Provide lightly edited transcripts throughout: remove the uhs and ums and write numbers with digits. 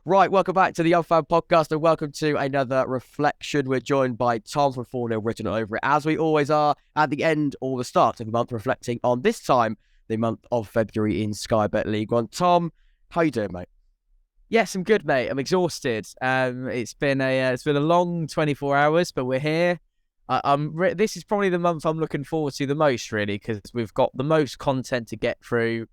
Right, welcome back to the Young Fan Podcast and welcome to another reflection. We're joined by Tom from Fournilwrittenalloverit, as we always are at the end or the start of the month, reflecting on this time, the month of February in Sky Bet League One. Tom, how you doing, mate? Yes, I'm good, mate. I'm exhausted. It's been a long 24 hours, but we're here. This is probably the month I'm looking forward to the most, really, because we've got the most content to get through.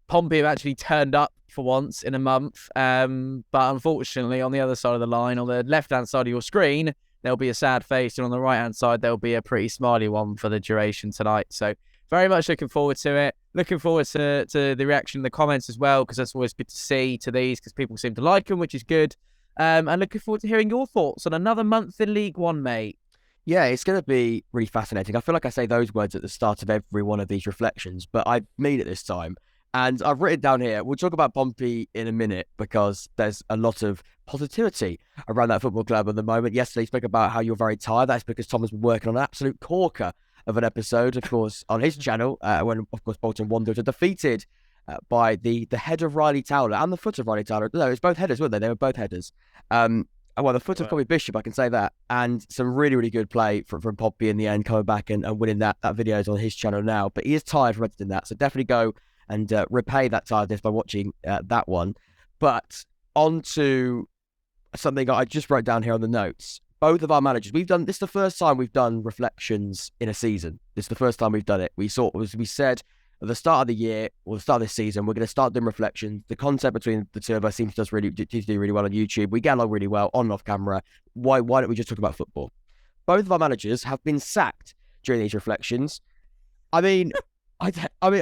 Pompey have actually turned up for once in a month, but unfortunately, on the other side of the line, on the left-hand side of your screen, there'll be a sad face, and on the right-hand side, there'll be a pretty smiley one for the duration tonight. So very much looking forward to it. Looking forward to the reaction in the comments as well, because that's always good to see to these, because people seem to like them, which is good. And looking forward to hearing your thoughts on another month in League One, mate. Yeah, it's going to be really fascinating. I feel like I say those words at the start of every one of these reflections, but I mean it this time. And I've written down here, we'll talk about Pompey in a minute because there's a lot of positivity around that football club at the moment. Yesterday, he spoke about how you're very tired. That's because Tom has been working on an absolute corker of an episode, of course, on his channel, when, of course, Bolton Wanderers are defeated by the head of Riley Towler and the foot of Riley Towler. No, it was both headers, weren't they? They were both headers. Well, the foot of Kobe Bishop, I can say that. And some really, really good play from Pompey in the end, coming back and winning that. That video is on his channel now. But he is tired from editing that, so definitely go and repay that tiredness by watching that one. But on to something I just wrote down here on the notes. Both of our managers, this is the first time we've done reflections in a season. This is the first time we've done it. We said at the start of the year, or the start of this season, we're going to start doing reflections. The concept between the two of us seems to do really well on YouTube. We get along really well on and off camera. Why don't we just talk about football? Both of our managers have been sacked during these reflections. I mean, are we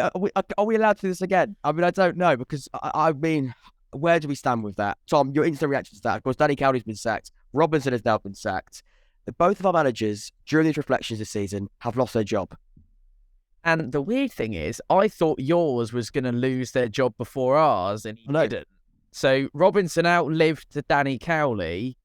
allowed to do this again? I mean, I don't know, because I mean, where do we stand with that? Tom, your instant reaction to that. Of course, Danny Cowley's been sacked. Robinson has now been sacked. Both of our managers during these reflections this season have lost their job. And the weird thing is, I thought yours was going to lose their job before ours, and he didn't. So Robinson outlived Danny Cowley,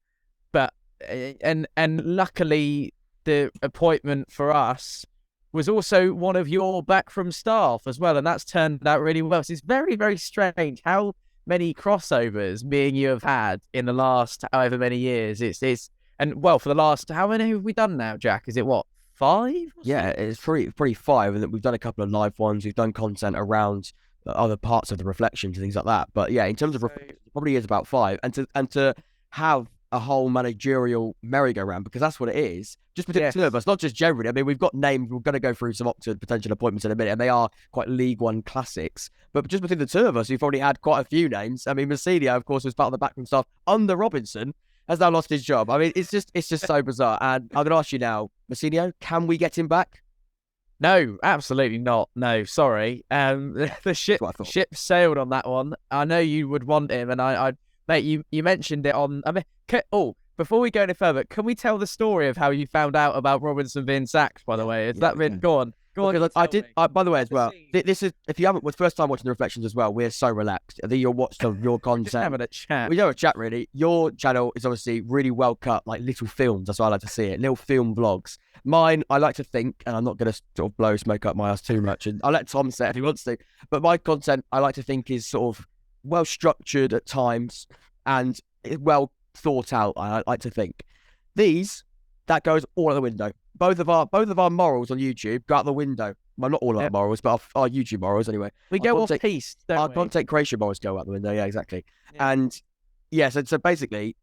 but and luckily the appointment for us was also one of your back from staff as well, and that's turned out really well. So it's very, very strange how many crossovers me and you have had in the last however many years. And well, for the last, how many have we done now, Jack? Is it what, 5? Yeah, it's pretty 5, and we've done a couple of live ones. We've done content around other parts of the reflections and things like that. But yeah, in terms of reflections, it probably is about 5, and to have a whole managerial merry-go-round, because that's what it is. Just between the two of us, not just generally. I mean, we've got names. We're going to go through some Oxford potential appointments in a minute, and they are quite League One classics. But just between the two of us, we've already had quite a few names. I mean, Mousinho, of course, was part of the backroom staff under Robinson, has now lost his job. I mean, it's just so bizarre. And I'm going to ask you now, Mousinho, can we get him back? No, absolutely not. No, sorry. The ship sailed on that one. I know you would want him, and mate, you mentioned it on. I mean, before we go any further, can we tell the story of how you found out about Robinson being sacked? By the way, has that been go on? Because by the way, as well, this is, if you haven't, was first time watching the reflections as well, we're so relaxed. I think you'll watch your content. Just having a chat. We have a chat, really. Your channel is obviously really well cut, like little films. That's what I like to see it. Little film vlogs. Mine, I like to think, and I'm not going to sort of blow smoke up my ass too much, and I'll let Tom say it if he wants to, but my content, I like to think, is sort of well structured at times and well thought out. I like to think that goes all out the window. Both of our morals on YouTube go out the window. Well, not all of our morals, but our YouTube morals anyway. We go off piece. Our content creation morals go out the window. Yeah, exactly. Yeah. And yeah, so basically,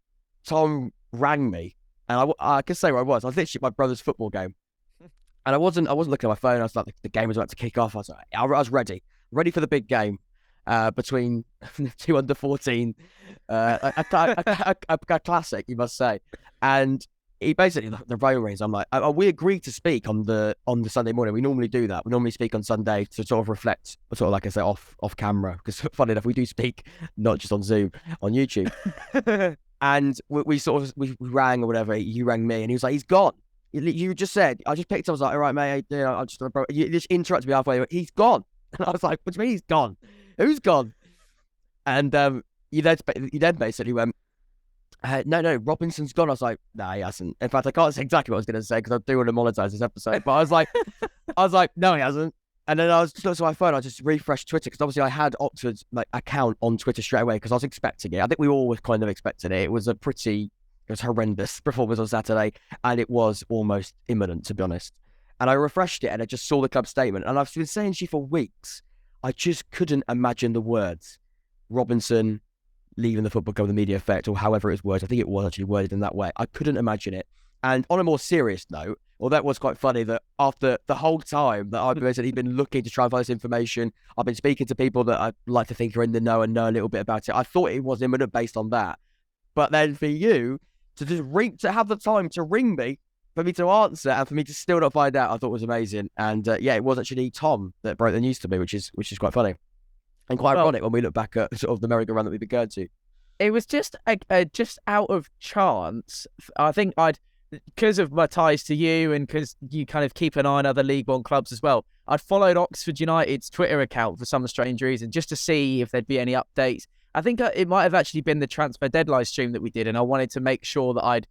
Tom rang me, and I can say where I was. I was literally at my brother's football game, and I wasn't looking at my phone. I was like, the game was about to kick off. I was ready for the big game. Between two under 14, a classic, you must say. And he basically, the phone rings. I'm like, we agreed to speak on the Sunday morning. We normally do that. We normally speak on Sunday to sort of reflect, sort of like I say, off camera. Because funny enough, we do speak not just on Zoom, on YouTube. And we rang or whatever. You rang me, and he was like, he's gone. You just said, I just picked up. I was like, all right, mate. You just interrupted me halfway. He's gone. And I was like, what do you mean he's gone? Who's gone? And you then basically went, no, Robinson's gone. I was like, nah, he hasn't. In fact, I can't say exactly what I was going to say because I do want to monetize this episode. But I was like, no, he hasn't. And then I was looking at my phone. I just refreshed Twitter because obviously I had Oxford's account on Twitter straight away because I was expecting it. I think we all were kind of expecting it. It was horrendous performance on Saturday, and it was almost imminent, to be honest. And I refreshed it, and I just saw the club statement. And I've been saying to you for weeks, I just couldn't imagine the words Robinson leaving the football club, the media effect, or however it was worded. I think it was actually worded in that way. I couldn't imagine it. And on a more serious note, well, that was quite funny that after the whole time that I've basically been looking to try and find this information, I've been speaking to people that I like to think are in the know and know a little bit about it. I thought it was imminent based on that. But then for you to just to have the time to ring me, for me to answer, and for me to still not find out, I thought was amazing. And it was actually Tom that broke the news to me, which is quite funny. And quite ironic when we look back at sort of the merry-go-round that we've been going to. It was just just out of chance. I think because of my ties to you and because you kind of keep an eye on other League One clubs as well, I'd followed Oxford United's Twitter account for some strange reason, just to see if there'd be any updates. I think it might have actually been the transfer deadline stream that we did, and I wanted to make sure that I'd,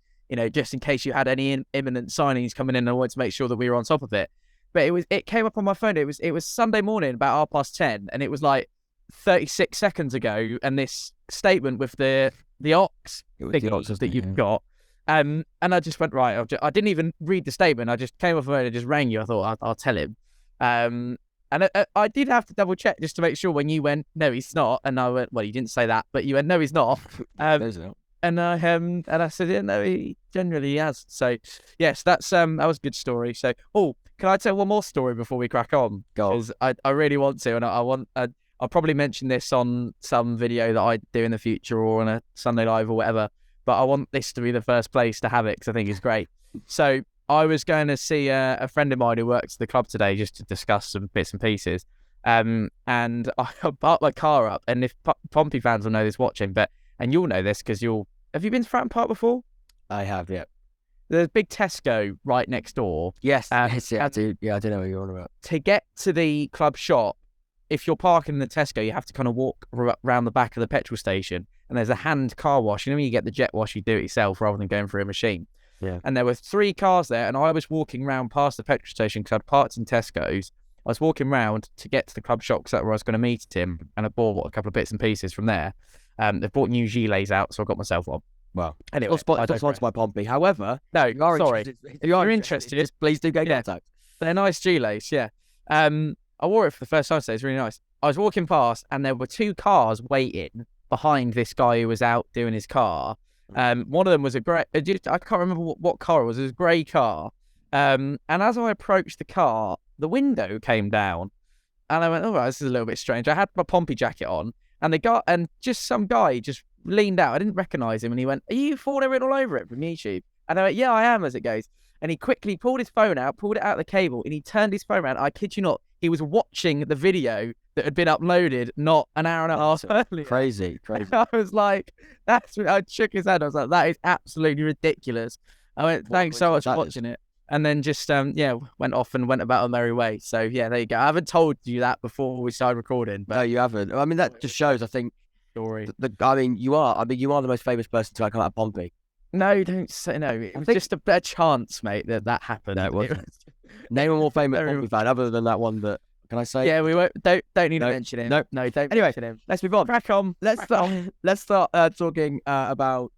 just in case you had any imminent signings coming in, I wanted to make sure that we were on top of it. But it came up on my phone. It was Sunday morning about 10:30, and it was like 36 seconds ago, and this statement with the Ox figures that you've got. And I just went, right, I didn't even read the statement. I just came off the phone and just rang you. I thought, I'll tell him. And I did have to double check just to make sure when you went, no, he's not. And I went, well, you didn't say that, but you went, no, he's not. And I said, yeah, no, he generally has. So, yes, that was a good story. So, can I tell one more story before we crack on? Because I really want to, and I'll probably mention this on some video that I do in the future or on a Sunday Live or whatever. But I want this to be the first place to have it because I think it's great. So I was going to see a friend of mine who works at the club today just to discuss some bits and pieces. And I parked my car up. And if Pompey fans will know this watching, and you'll know this because have you been to Fratton Park before? I have, yeah. There's a big Tesco right next door. Yes, yes, yeah, I do. Yeah, I don't know what you're on about. To get to the club shop, if you're parking in the Tesco, you have to kind of walk around the back of the petrol station, and there's a hand car wash. When you get the jet wash, you do it yourself rather than going through a machine. Yeah. And there were 3 cars there, and I was walking round past the petrol station because I'd parked in Tesco's. I was walking round to get to the club shop because that's where I was going to meet him, and I bought a couple of bits and pieces from there. They've bought new gilets out, so I got myself one. Well, anyway, not sponsored by Pompey. However, no, sorry. If you're interested, please do get in contact. They're nice gilets, yeah. I wore it for the first time today. It's really nice. I was walking past, and there were 2 cars waiting behind this guy who was out doing his car. One of them was a grey. I can't remember what car it was. It was a grey car. And as I approached the car, the window came down, and I went, "Oh, this is a little bit strange." I had my Pompey jacket on, and some guy just leaned out. I didn't recognise him, and he went, "Are you Fournilwrittenalloverit from YouTube?" And I went, "Yeah, I am," as it goes. And he quickly pulled his phone out, pulled it out of the cable, and he turned his phone around. I kid you not, he was watching the video that had been uploaded not an hour and a half earlier. Crazy. I was like, I shook his head. I was like, that is absolutely ridiculous. I went, thanks so much for watching it. And then just, went off and went about a merry way. So, yeah, there you go. I haven't told you that before we started recording. But no, you haven't. I mean, that just shows, I think, story. You are the most famous person to come out of Pompey. No, don't say no. It was just a chance, mate, that happened. No, it wasn't. Name a more famous Pompey fan other than that one that, can I say? Yeah, we won't. Don't need to mention him. No, don't mention him. Let's move on. Crack on. Let's start talking about.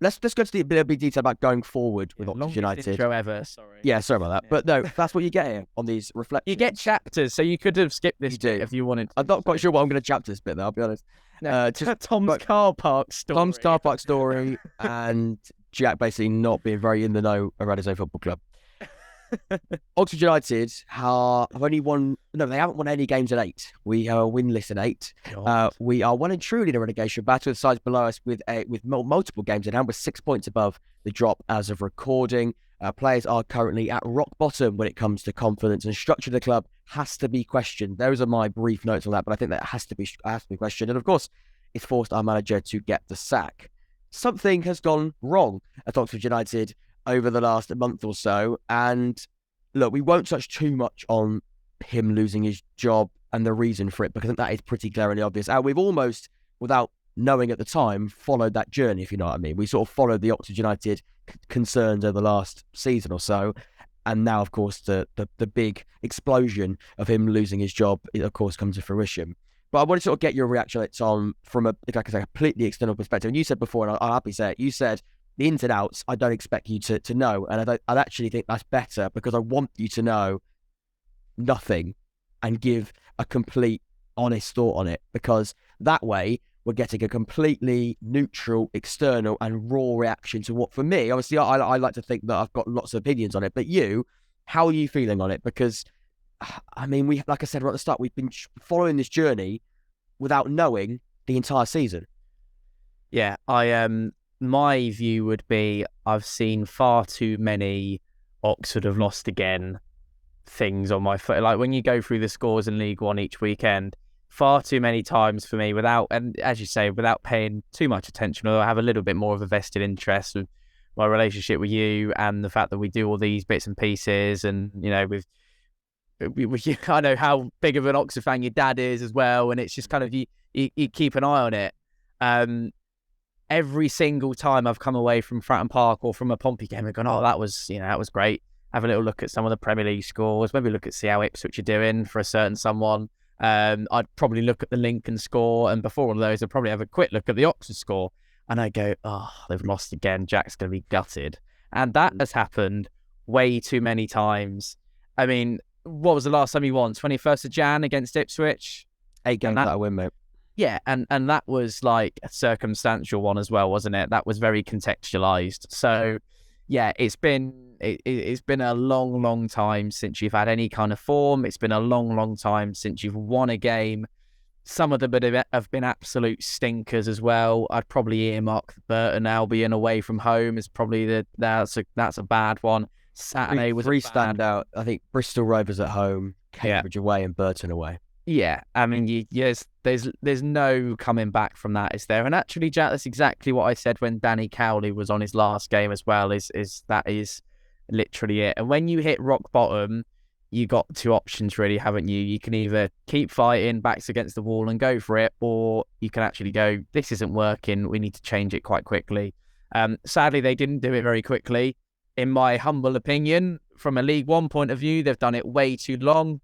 Let's go to a bit of detail about going forward with Oxford United. Intro ever. Sorry. Yeah, sorry about that. Yeah. But no, that's what you get here on these reflections. You get chapters, so you could have skipped this bit if you wanted. I'm not quite sure what I'm going to chapter this bit, though. I'll be honest. No, just Tom's car park story. Tom's car park story, and Jack basically not being very in the know around his own football club. Oxford United have only won. No, they haven't won any games in 8. We are winless in 8. We are well and truly in a relegation battle with sides below us with multiple games in hand. We're 6 points above the drop as of recording. Players are currently at rock bottom when it comes to confidence, and structure of the club has to be questioned. Those are my brief notes on that, but I think that has to be questioned. And of course, it's forced our manager to get the sack. Something has gone wrong at Oxford United over the last month or so. And look, we won't touch too much on him losing his job and the reason for it, because I think that is pretty glaringly obvious. And we've almost, without knowing at the time, followed that journey, if you know what I mean. We sort of followed the Oxford United concerns over the last season or so. And now, of course, the big explosion of him losing his job, of course, comes to fruition. But I want to sort of get your reaction on it, Tom, from a completely external perspective. And you said before, and I'll happily say it, you said the ins and outs, I don't expect you to know. And I actually think that's better, because I want you to know nothing and give a complete honest thought on it, because that way we're getting a completely neutral, external and raw reaction to what, for me, obviously I like to think that I've got lots of opinions on it, but you, how are you feeling on it? Because I mean, like I said right at the start, we've been following this journey without knowing the entire season. Yeah, my view would be, I've seen far too many Oxford have lost again things on my foot. Like when you go through the scores in League One each weekend, far too many times for me, without, and as you say, without paying too much attention, although I have a little bit more of a vested interest with my relationship with you and the fact that we do all these bits and pieces, and I know how big of an Oxford fan your dad is as well, and it's just kind of you keep an eye on it. Every single time I've come away from Fratton Park or from a Pompey game, I've gone, oh, that was great. Have a little look at some of the Premier League scores, maybe look at see how Ipswich are doing for a certain someone. I'd probably look at the Lincoln score, and before all of those, I'd probably have a quick look at the Oxford score, and I go, oh, they've lost again. Jack's going to be gutted. And that has happened way too many times. I mean, what was the last time he won? 21st of Jan against Ipswich? 8 games without a win, mate. Yeah, and that was like a circumstantial one as well, wasn't it? That was very contextualised. So, yeah, it's been a long, long time since you've had any kind of form. It's been a long, long time since you've won a game. Some of them have been absolute stinkers as well. I'd probably earmark Burton Albion away from home as probably that's a bad one. Saturday was three standout. I think Bristol Rovers at home, Cambridge away, and Burton away. Yeah, I mean, there's no coming back from that, is there? And actually, Jack, that's exactly what I said when Danny Cowley was on his last game as well. Is that is literally it. And when you hit rock bottom, you got two options, really, haven't you? You can either keep fighting, backs against the wall, and go for it, or you can actually go, this isn't working. We need to change it quite quickly. Sadly, they didn't do it very quickly. In my humble opinion, from a League One point of view, they've done it way too long.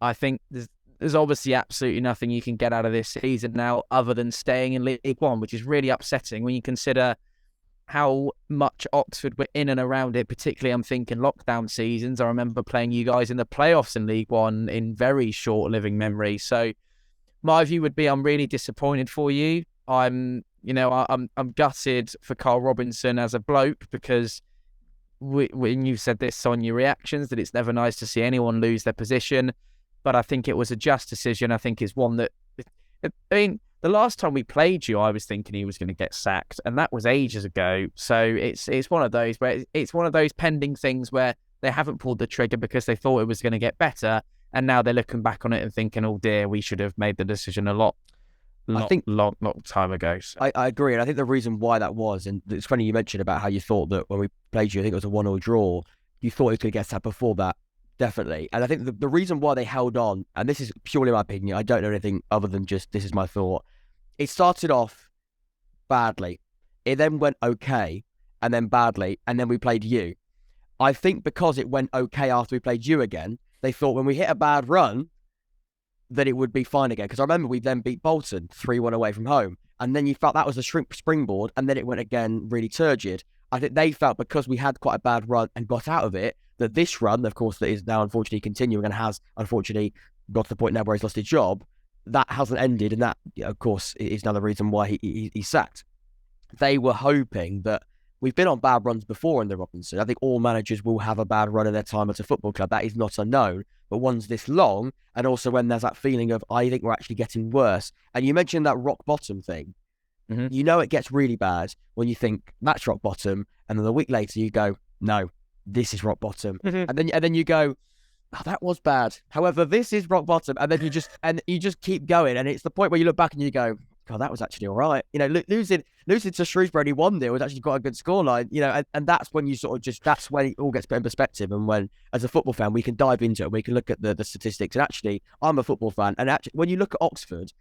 I think there's obviously absolutely nothing you can get out of this season now other than staying in League One, which is really upsetting when you consider how much Oxford were in and around it. Particularly, I'm thinking lockdown seasons. I remember playing you guys in the playoffs in League One in very short living memory. So my view would be, I'm really disappointed for you. I'm gutted for Carl Robinson as a bloke, because when you said this on your reactions, that it's never nice to see anyone lose their position. But I think it was a just decision. I think it's one that, I mean, the last time we played you, I was thinking he was going to get sacked, and that was ages ago. So it's one of those where it's one of those pending things where they haven't pulled the trigger because they thought it was going to get better, and now they're looking back on it and thinking, oh dear, we should have made the decision a long time ago. So. I agree, and I think the reason why that was, and it's funny you mentioned about how you thought that when we played you, I think it was a 1-1 draw, you thought it was going to get sacked before that. Definitely. And I think the reason why they held on, and this is purely my opinion, I don't know anything other than just this is my thought. It started off badly. It then went okay, and then badly, and then we played you. I think because it went okay after we played you again, they thought when we hit a bad run, that it would be fine again. Because I remember we then beat Bolton 3-1 away from home, and then you felt that was a springboard, and then it went again really turgid. I think they felt because we had quite a bad run and got out of it, that this run, of course, that is now unfortunately continuing and has unfortunately got to the point now where he's lost his job, that hasn't ended, and that, of course, is another reason why he's sacked. They were hoping that we've been on bad runs before in the Robinson. I think all managers will have a bad run in their time at a football club. That is not unknown. But one's this long, and also when there's that feeling of, I think we're actually getting worse. And you mentioned that rock bottom thing. Mm-hmm. You know it gets really bad when you think that's rock bottom, and then a week later you go, no, this is rock bottom. Mm-hmm. And then you go, oh, that was bad. However, this is rock bottom. And then you just keep going. And it's the point where you look back and you go, God, that was actually all right. You know, losing to Shrewsbury 1-0 was actually quite a good scoreline. You know, and that's when you sort of that's when it all gets put in perspective. And when, as a football fan, we can dive into it. We can look at the statistics. And actually, I'm a football fan. And actually, when you look at Oxford,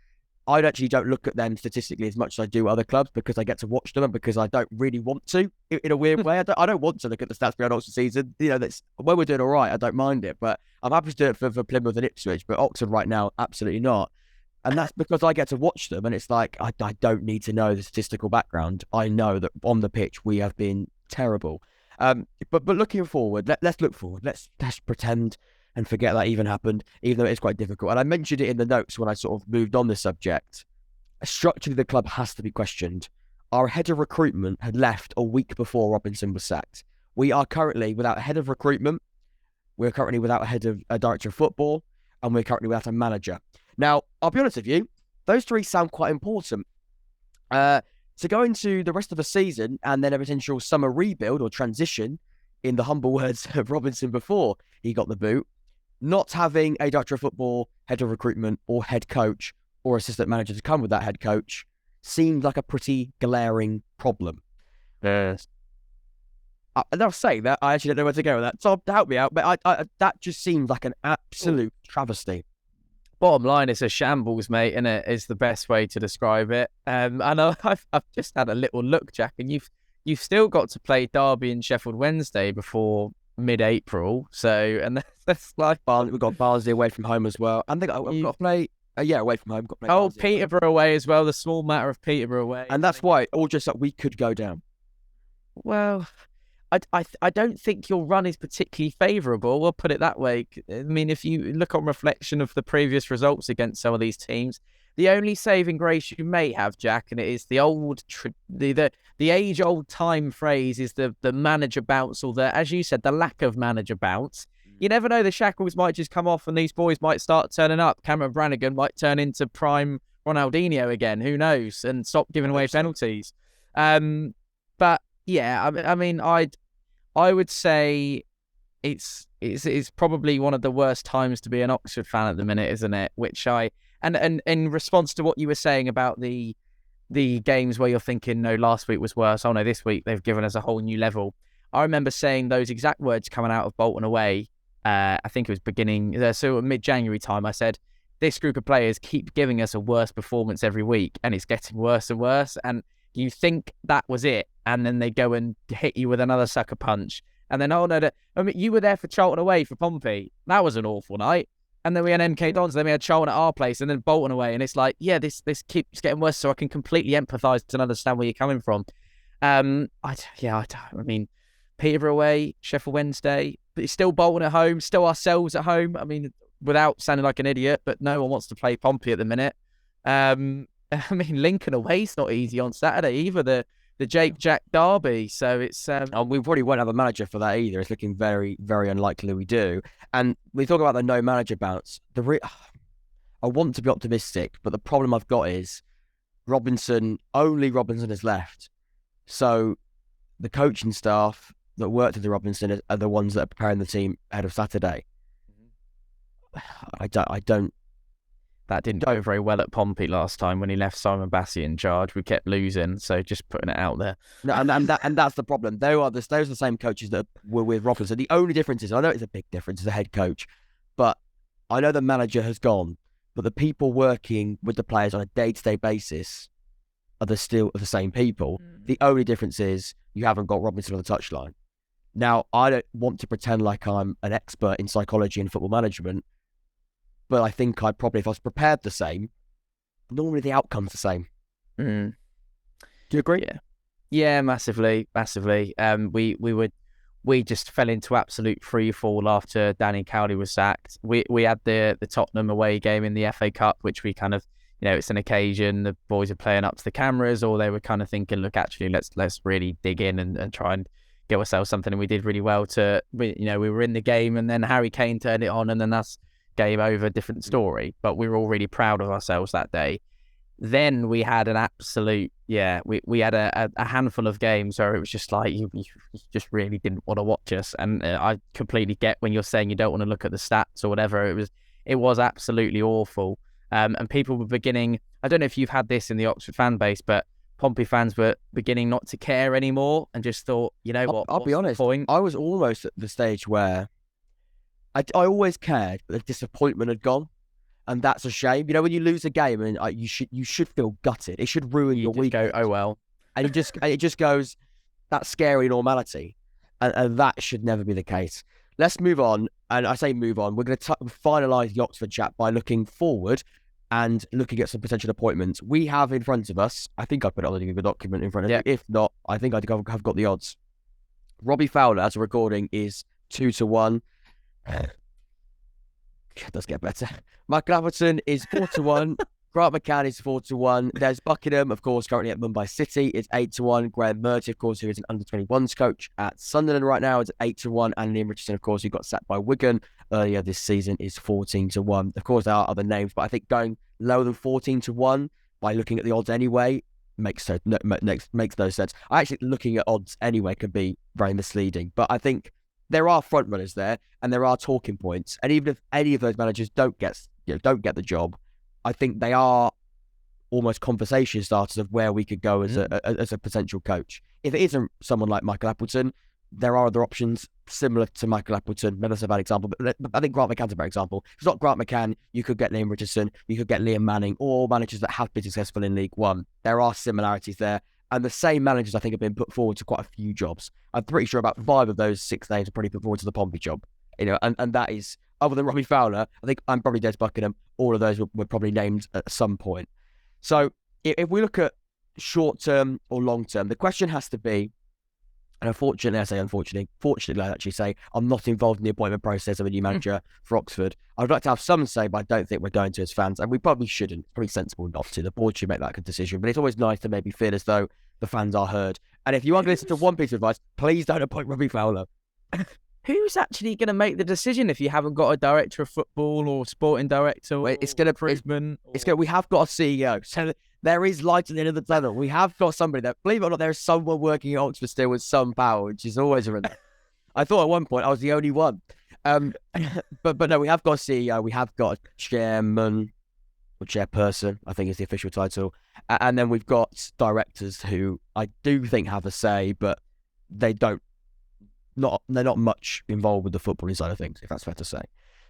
I actually don't look at them statistically as much as I do other clubs because I get to watch them and because I don't really want to in a weird way. I don't want to look at the stats beyond Oxford season. That's when we're doing all right. I don't mind it, but I'm happy to do it for Plymouth and Ipswich. But Oxford right now, absolutely not. And that's because I get to watch them, and it's like I don't need to know the statistical background. I know that on the pitch we have been terrible. But looking forward, let's look forward. Let's pretend and forget that even happened, even though it's quite difficult. And I mentioned it in the notes when I sort of moved on this subject. Structurally, the club has to be questioned. Our head of recruitment had left a week before Robinson was sacked. We are currently without a head of recruitment. We're currently without a director of football, and we're currently without a manager. Now, I'll be honest with you, those three sound quite important. To go into the rest of the season and then a potential summer rebuild or transition, in the humble words of Robinson before he got the boot, not having a director of football, head of recruitment, or head coach or assistant manager to come with that head coach seemed like a pretty glaring problem. Yes. And I'll say that I actually don't know where to go with that. So help me out. But I that just seemed like an absolute travesty. Bottom line, it's a shambles, mate, and it is the best way to describe it. And I've just had a little look, Jack, and you've still got to play Derby and Sheffield Wednesday before mid-April. So, and that's like We've got Barnsley away from home as well, and we've got to play. Away from home. Got to play Barnsley Peterborough away as well. The small matter of Peterborough away, and that's why all just like we could go down. Well, I don't think your run is particularly favourable. We'll put it that way. I mean, if you look on reflection of the previous results against some of these teams, the only saving grace you may have, Jack, and it is the old, the age-old time phrase is the manager bounce, or as you said, the lack of manager bounce. You never know, the shackles might just come off and these boys might start turning up. Cameron Brannigan might turn into prime Ronaldinho again. Who knows? And stop giving away penalties. But yeah, I mean, I would say it's probably one of the worst times to be an Oxford fan at the minute, isn't it? And in response to what you were saying about the games where you're thinking, no, last week was worse. Oh no, this week they've given us a whole new level. I remember saying those exact words coming out of Bolton away. I think it was beginning, so mid-January time. I said, this group of players keep giving us a worse performance every week, and it's getting worse and worse. And you think that was it, and then they go and hit you with another sucker punch. And then, you were there for Charlton away for Pompey. That was an awful night. And then we had MK Dons, then we had Charlton at our place, and then Bolton away. And it's like, yeah, this keeps getting worse, so I can completely empathise and understand where you're coming from. I mean, Peterborough away, Sheffield Wednesday, but it's still Bolton at home, still ourselves at home. I mean, without sounding like an idiot, but no one wants to play Pompey at the minute. I mean, Lincoln away is not easy on Saturday either. The Jake Jack Derby. So it's we probably won't have a manager for that either. It's looking very, very unlikely we do. And we talk about the no manager bounce. I want to be optimistic, but the problem I've got is only Robinson has left. So the coaching staff that worked with the Robinson are the ones that are preparing the team ahead of Saturday. I don't. That didn't go very well at Pompey last time when he left Simon Bassey in charge. We kept losing, so just putting it out there. No, and that's the problem. Those are the same coaches that were with Robinson. The only difference is, I know it's a big difference as a head coach, but I know the manager has gone, but the people working with the players on a day-to-day basis are still the same people. The only difference is you haven't got Robinson on the touchline. Now, I don't want to pretend like I'm an expert in psychology and football management, but I think I'd probably, if I was prepared the same, normally the outcome's the same. Do you agree? Yeah, massively. We just fell into absolute free fall after Danny Cowley was sacked. We had the Tottenham away game in the FA Cup, which we kind of, it's an occasion. The boys are playing up to the cameras, or they were kind of thinking, look, actually, let's really dig in and try and get ourselves something. And we did really well we were in the game, and then Harry Kane turned it on, and then that's game over, different story. But we were all really proud of ourselves that day. Then we had an absolute, we had a handful of games where it was just like, you just really didn't want to watch us. And I completely get when you're saying you don't want to look at the stats or whatever. It was absolutely awful. And people were beginning, I don't know if you've had this in the Oxford fan base, but Pompey fans were beginning not to care anymore and just thought, what? I'll be honest, I was almost at the stage where I always cared, but the disappointment had gone. and that's a shame. You know, when you lose a game, and you should feel gutted. It should ruin your week. Go, oh well, and it just goes, that's scary normality, and that should never be the case. Let's move on, and I say move on. We're going to finalise the Oxford chat by looking forward and looking at some potential appointments. We have in front of us, I think I put it on the document in front of me. If not, I think I have got the odds. Robbie Fowler, as a recording, is 2-1. It does get better. Michael Appleton is 4-1. Grant McCann is 4-1. There's Buckingham, of course, currently at Mumbai City. It's 8-1. Graham Murty, of course, who is an under-21s coach at Sunderland right now, is 8-1. And Liam Richardson, of course, who got sacked by Wigan earlier this season, is 14-1. Of course, there are other names, but I think going lower than 14-1 by looking at the odds anyway makes no sense. Actually, looking at odds anyway can be very misleading, but I think there are front runners there, and there are talking points. And even if any of those managers don't get the job, I think they are almost conversation starters of where we could go as a potential coach. If it isn't someone like Michael Appleton, there are other options similar to Michael Appleton. Maybe that's a bad example, but I think Grant McCann's a better example. If it's not Grant McCann, you could get Liam Richardson, you could get Liam Manning, or managers that have been successful in League One. There are similarities there. And the same managers, I think, have been put forward to quite a few jobs. I'm pretty sure about 5 of those 6 names are probably put forward to the Pompey job. You know, and that is, other than Robbie Fowler, I think I'm probably Des Buckingham. All of those were probably named at some point. So if we look at short term or long term, the question has to be, and unfortunately, fortunately, I actually say, I'm not involved in the appointment process of a new manager for Oxford. I'd like to have some say, but I don't think we're going to as fans, and we probably shouldn't. It's probably sensible not to. The board should make that decision, but it's always nice to maybe feel as though the fans are heard. And if you are going to listen to one piece of advice, please don't appoint Robbie Fowler. Who's actually going to make the decision if you haven't got a director of football or sporting director? Or it's going to. We have got a CEO, so there is light at the end of the tunnel. We have got somebody that, believe it or not, there is someone working at Oxford still with some power, which is always a relief. I thought at one point I was the only one, but no, we have got a CEO. We have got a chairman or chairperson, I think is the official title, and then we've got directors who I do think have a say, but they're not much involved with the footballing side of things, if that's fair to say.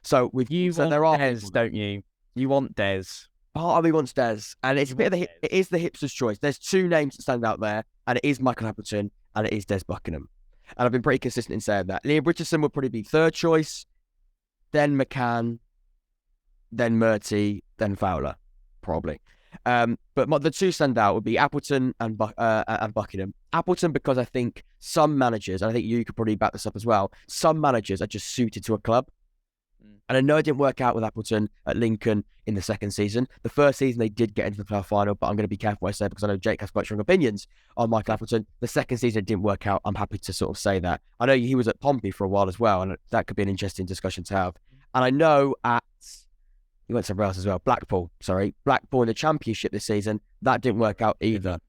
So want Des, don't you? You want Des. Part of me wants Des, and it's it is the hipster's choice. There's 2 names that stand out there, and it is Michael Appleton and it is Des Buckingham. And I've been pretty consistent in saying that. Liam Richardson would probably be 3rd choice, then McCann, then Murty, then Fowler, probably. But the 2 stand out would be Appleton and Buckingham. Appleton, because I think some managers, and I think you could probably back this up as well, some managers are just suited to a club. And I know it didn't work out with Appleton at Lincoln in the 2nd season. The 1st season, they did get into the playoff final, but I'm going to be careful what I say because I know Jake has quite strong opinions on Michael Appleton. The 2nd season, it didn't work out. I'm happy to sort of say that. I know he was at Pompey for a while as well, and that could be an interesting discussion to have. And I know he went somewhere else as well. Blackpool in the Championship this season, that didn't work out either.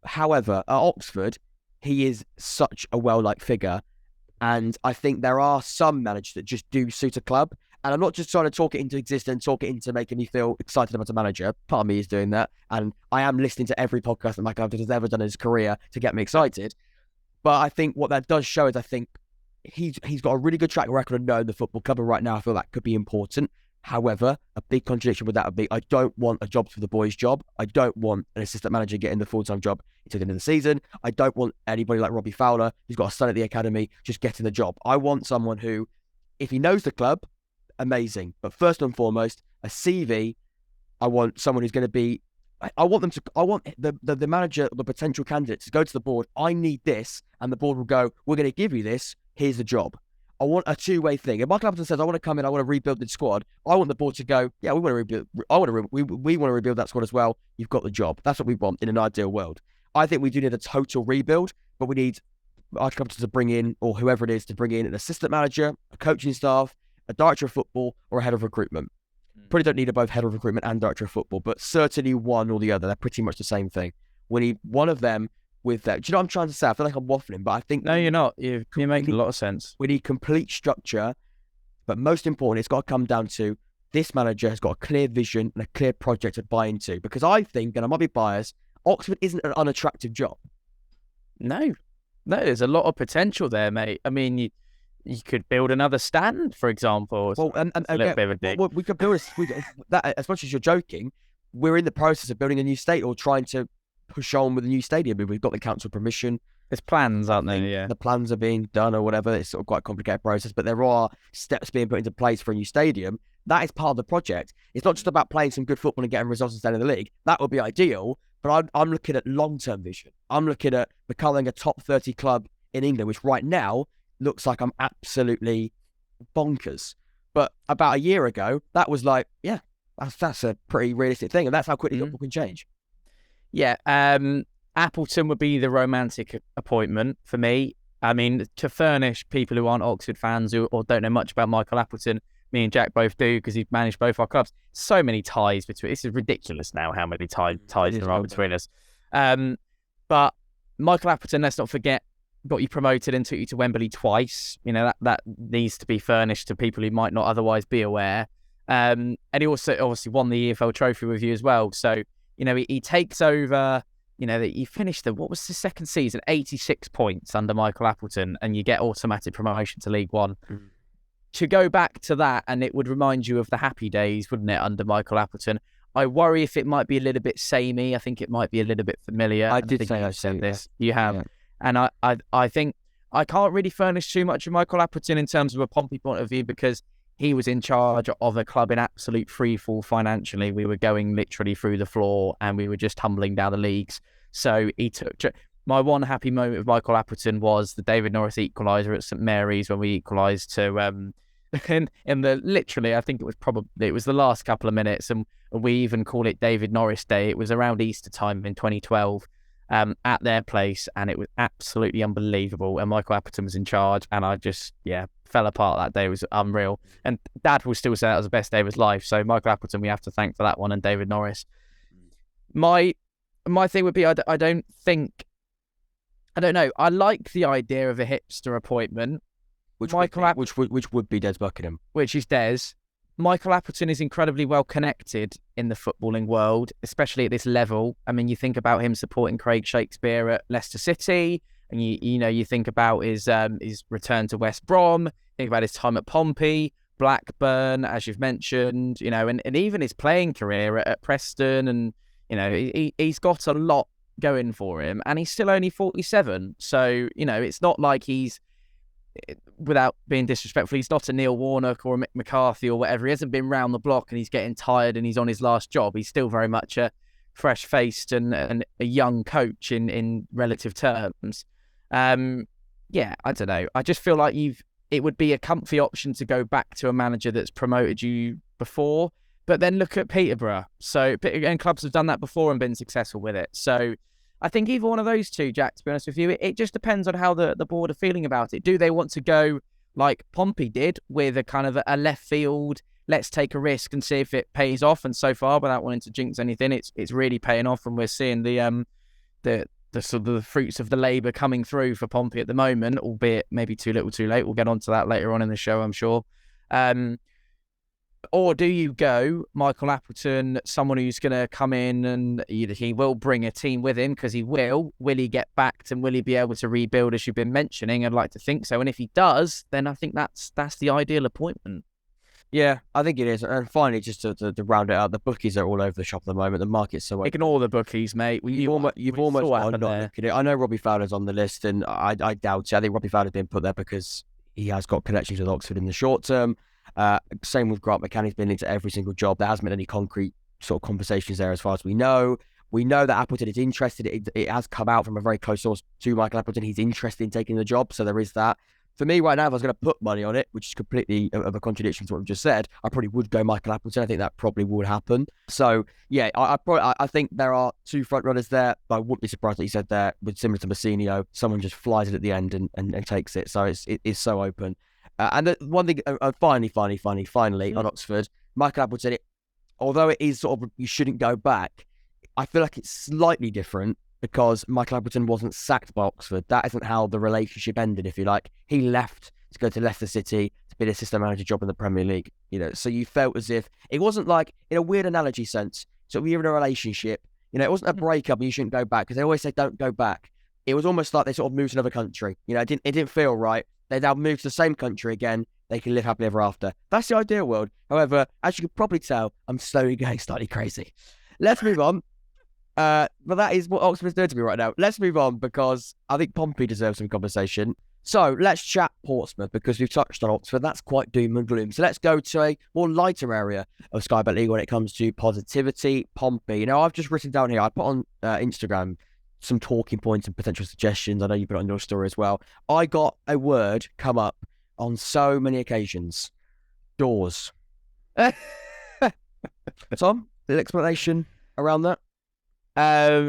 However, at Oxford, he is such a well-liked figure. And I think there are some managers that just do suit a club. And I'm not just trying to talk it into existence, talk it into making me feel excited about a manager. Part of me is doing that. And I am listening to every podcast that Michael Appleton has ever done in his career to get me excited. But I think what that does show is I think he's got a really good track record of knowing the football club. And right now, I feel that could be important. However, a big contradiction with that would be I don't want a job for the boys' job. I don't want an assistant manager getting the full-time job until the end of the season. I don't want anybody like Robbie Fowler, who's got a son at the academy, just getting the job. I want someone who, if he knows the club, amazing. But first and foremost, a CV, I want someone who's going to be, I want the manager, the potential candidate to go to the board, I need this, and the board will go, we're going to give you this, here's the job. I want a 2-way thing. If Michael Appleton says, I want to come in, I want to rebuild the squad, I want the board to go, yeah, we want to rebuild. We want to rebuild that squad as well. You've got the job. That's what we want in an ideal world. I think we do need a total rebuild, but we need Michael Appleton to bring in, or whoever it is, to bring in an assistant manager, a coaching staff, a director of football, or a head of recruitment. Probably don't need a both head of recruitment and director of football, but certainly one or the other. They're pretty much the same thing. We need one of them with that. Do you know what I'm trying to say? I feel like I'm waffling, but I think... No, you're not. You're making a lot of sense. We need complete structure, but most important, it's got to come down to this manager has got a clear vision and a clear project to buy into. Because I think, and I might be biased, Oxford isn't an unattractive job. No, there's a lot of potential there, mate. I mean, You could build another stand, for example. Well, and a little bit of a dig. we could build that. As much as you're joking, we're in the process of building a new stadium or trying to push on with a new stadium. We've got the council permission. There's plans, aren't there? Yeah. The plans are being done or whatever. It's sort of quite a complicated process, but there are steps being put into place for a new stadium. That is part of the project. It's not just about playing some good football and getting results and staying in the league. That would be ideal, but I'm looking at long-term vision. I'm looking at becoming a top 30 club in England, which right now looks like I'm absolutely bonkers. But about a year ago, that was like, yeah, that's a pretty realistic thing, and that's how quickly football can change. Yeah, Appleton would be the romantic appointment for me. I mean, to furnish people who aren't Oxford fans or don't know much about Michael Appleton, me and Jack both do because he's managed both our clubs. So many ties between. This is ridiculous now how many ties there are between us. But Michael Appleton, let's not forget, got you promoted and took you to Wembley twice. You know, that needs to be furnished to people who might not otherwise be aware. And he also obviously won the EFL trophy with you as well. So, you know, he takes over. You know, that he finished what was the second season? 86 points under Michael Appleton, and you get automatic promotion to League One. To go back to that, and it would remind you of the happy days, wouldn't it, under Michael Appleton? I worry if it might be a little bit samey. I think it might be a little bit familiar. I did say I said this. You have. Yeah. And I think I can't really furnish too much of Michael Appleton in terms of a Pompey point of view because he was in charge of a club in absolute freefall financially. We were going literally through the floor and we were just tumbling down the leagues. So he took... My one happy moment with Michael Appleton was the David Norris equaliser at St Mary's when we equalised to... in the literally, I think it was the last couple of minutes, and we even call it David Norris Day. It was around Easter time in 2012 at their place, and it was absolutely unbelievable. And Michael Appleton was in charge, and I just fell apart that day. It was unreal. And Dad will still say that was the best day of his life. So Michael Appleton, we have to thank for that one, and David Norris. My thing would be I don't know. I like the idea of a hipster appointment. Which would be Des Buckingham. Which is Des. Michael Appleton is incredibly well connected in the footballing world, especially at this level. I mean, you think about him supporting Craig Shakespeare at Leicester City, and you think about his return to West Brom, think about his time at Pompey, Blackburn, as you've mentioned, and even his playing career at Preston, and he's got a lot going for him, and he's still only 47. So it's not like he's, without being disrespectful, he's not a Neil Warnock or a Mick McCarthy or whatever. He hasn't been round the block and he's getting tired and he's on his last job. He's still very much a fresh-faced and a young coach in relative terms. I don't know. I just feel like it would be a comfy option to go back to a manager that's promoted you before, but then look at Peterborough. And clubs have done that before and been successful with it. So I think either one of those two, Jack, to be honest with you, it just depends on how the board are feeling about it. Do they want to go like Pompey did with a kind of a left field, let's take a risk and see if it pays off? And so far, without wanting to jinx anything, it's really paying off, and we're seeing the sort of the fruits of the labour coming through for Pompey at the moment, albeit maybe too little too late. We'll get onto that later on in the show, I'm sure. Or do you go Michael Appleton, someone who's going to come in and he will bring a team with him, because he will. Will he get backed and will he be able to rebuild, as you've been mentioning? I'd like to think so. And if he does, then I think that's the ideal appointment. Yeah, I think it is. And finally, just to round it out, the bookies are all over the shop at the moment. The market's so open. Ignore the bookies, mate. You've almost not looking at it. I know Robbie Fowler's on the list, and I doubt it. I think Robbie Fowler's been put there because he has got connections with Oxford in the short term. Same with Grant McCann. He's been into every single job. There hasn't been any concrete sort of conversations there as far as we know. We know that Appleton is interested. It has come out from a very close source to Michael Appleton. He's interested in taking the job, so there is that. For me right now, if I was going to put money on it, which is completely of a contradiction to what we've just said, I probably would go Michael Appleton. I think that probably would happen. So yeah, I think there are two front runners there, but I wouldn't be surprised that you said there, with similar to Mousinho, someone just flies it at the end and takes it. So it is so open. And the one thing, finally, on Oxford, Michael Appleton, although it is sort of, you shouldn't go back, I feel like it's slightly different because Michael Appleton wasn't sacked by Oxford. That isn't how the relationship ended, if you like. He left to go to Leicester City to be an assistant manager job in the Premier League. So you felt as if it wasn't like, in a weird analogy sense, so you're in a relationship, it wasn't a breakup and you shouldn't go back, because they always say don't go back. It was almost like they sort of moved to another country. It didn't feel right. They now move to the same country again. They can live happily ever after. That's the ideal world. However, as you can probably tell, I'm slowly going slightly crazy. Let's move on. But that is what Oxford's doing to me right now. Let's move on because I think Pompey deserves some conversation. So let's chat Portsmouth because we've touched on Oxford. That's quite doom and gloom. So let's go to a more lighter area of Sky Bet League when it comes to positivity. Pompey. You know, I've just written down here. I put on Instagram some talking points and potential suggestions. I know you put it on your story as well. I got a word come up on so many occasions. Doors. Tom, the explanation around that?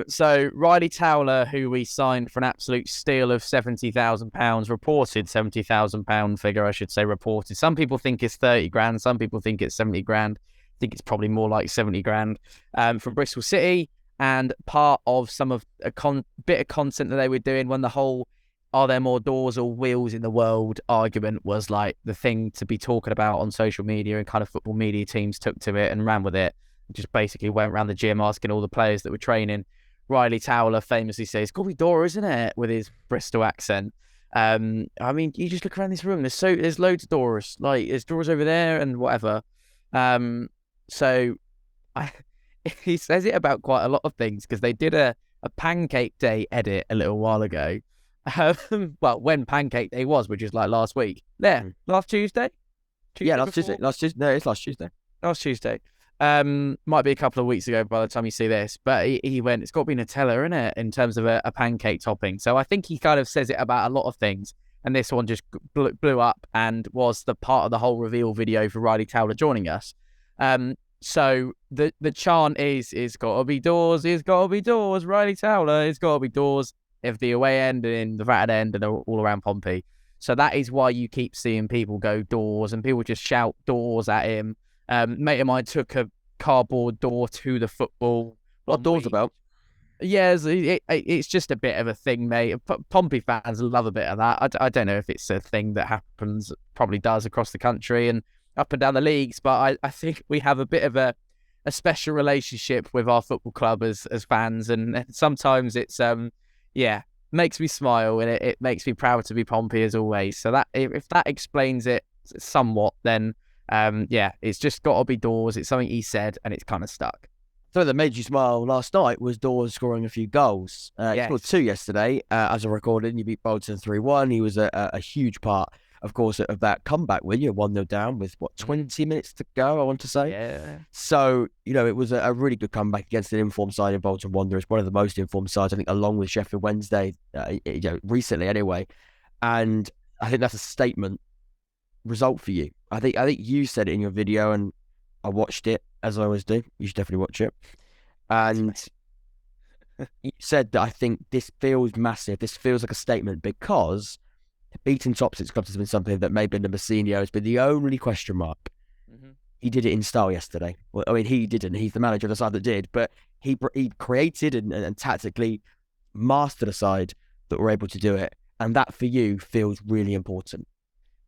So Riley Towler, who we signed for an absolute steal of £70,000, reported £70,000 figure, I should say, reported. Some people think it's 30 grand, some people think it's 70 grand. I think it's probably more like 70 grand from Bristol City, and part of some of a bit of content that they were doing when the whole "are there more doors or wheels in the world" argument was like the thing to be talking about on social media, and kind of football media teams took to it and ran with it. Just basically went around the gym asking all the players that were training. Riley Towler famously says, "Got to be door, isn't it?" with his Bristol accent. I mean, you just look around this room. There's loads of doors. Like there's doors over there and whatever. He says it about quite a lot of things because they did a Pancake Day edit a little while ago. Well, when Pancake Day was, which is like last week. Last Tuesday. Last Tuesday. No, it's last Tuesday. Last Tuesday. Might be a couple of weeks ago by the time you see this, but he went, "It's got to be Nutella, isn't it?" in terms of a pancake topping. So I think he kind of says it about a lot of things, and this one just blew up and was the part of the whole reveal video for Riley Towler joining us. So the chant is, "It's got to be doors, it's got to be doors, Riley Towler, it's got to be doors," of the away end and in the Vratted end and all around Pompey. So that is why you keep seeing people go doors and people just shout doors at him. Mate of mine took a cardboard door to the football. What doors about? Yeah, it's just a bit of a thing, mate. Pompey fans love a bit of that. I don't know if it's a thing that happens, probably does across the country and up and down the leagues, but I think we have a bit of a special relationship with our football club as fans, and sometimes it's makes me smile and it makes me proud to be Pompey as always. So that if that explains it somewhat, then it's just got to be doors. It's something he said, and it's kind of stuck. Something that made you smile last night was Dawes scoring a few goals. He scored 2 yesterday. As I recorded, you beat Bolton 3-1. He was a huge part, of course, of that comeback win. You're 1-0 down with, 20 minutes to go, I want to say. Yeah. So, it was a really good comeback against an informed side in Bolton Wanderers, one of the most informed sides, I think, along with Sheffield Wednesday, recently anyway. And I think that's a statement result for you. I think you said it in your video, and I watched it as I always do. You should definitely watch it. And you said that I think this feels massive. This feels like a statement because beating top 6 clubs has been something that maybe under Mousinho has been the only question mark. Mm-hmm. He did it in style yesterday. Well, I mean, he didn't. He's the manager of the side that did, but he created and tactically mastered a side that were able to do it. And that for you feels really important.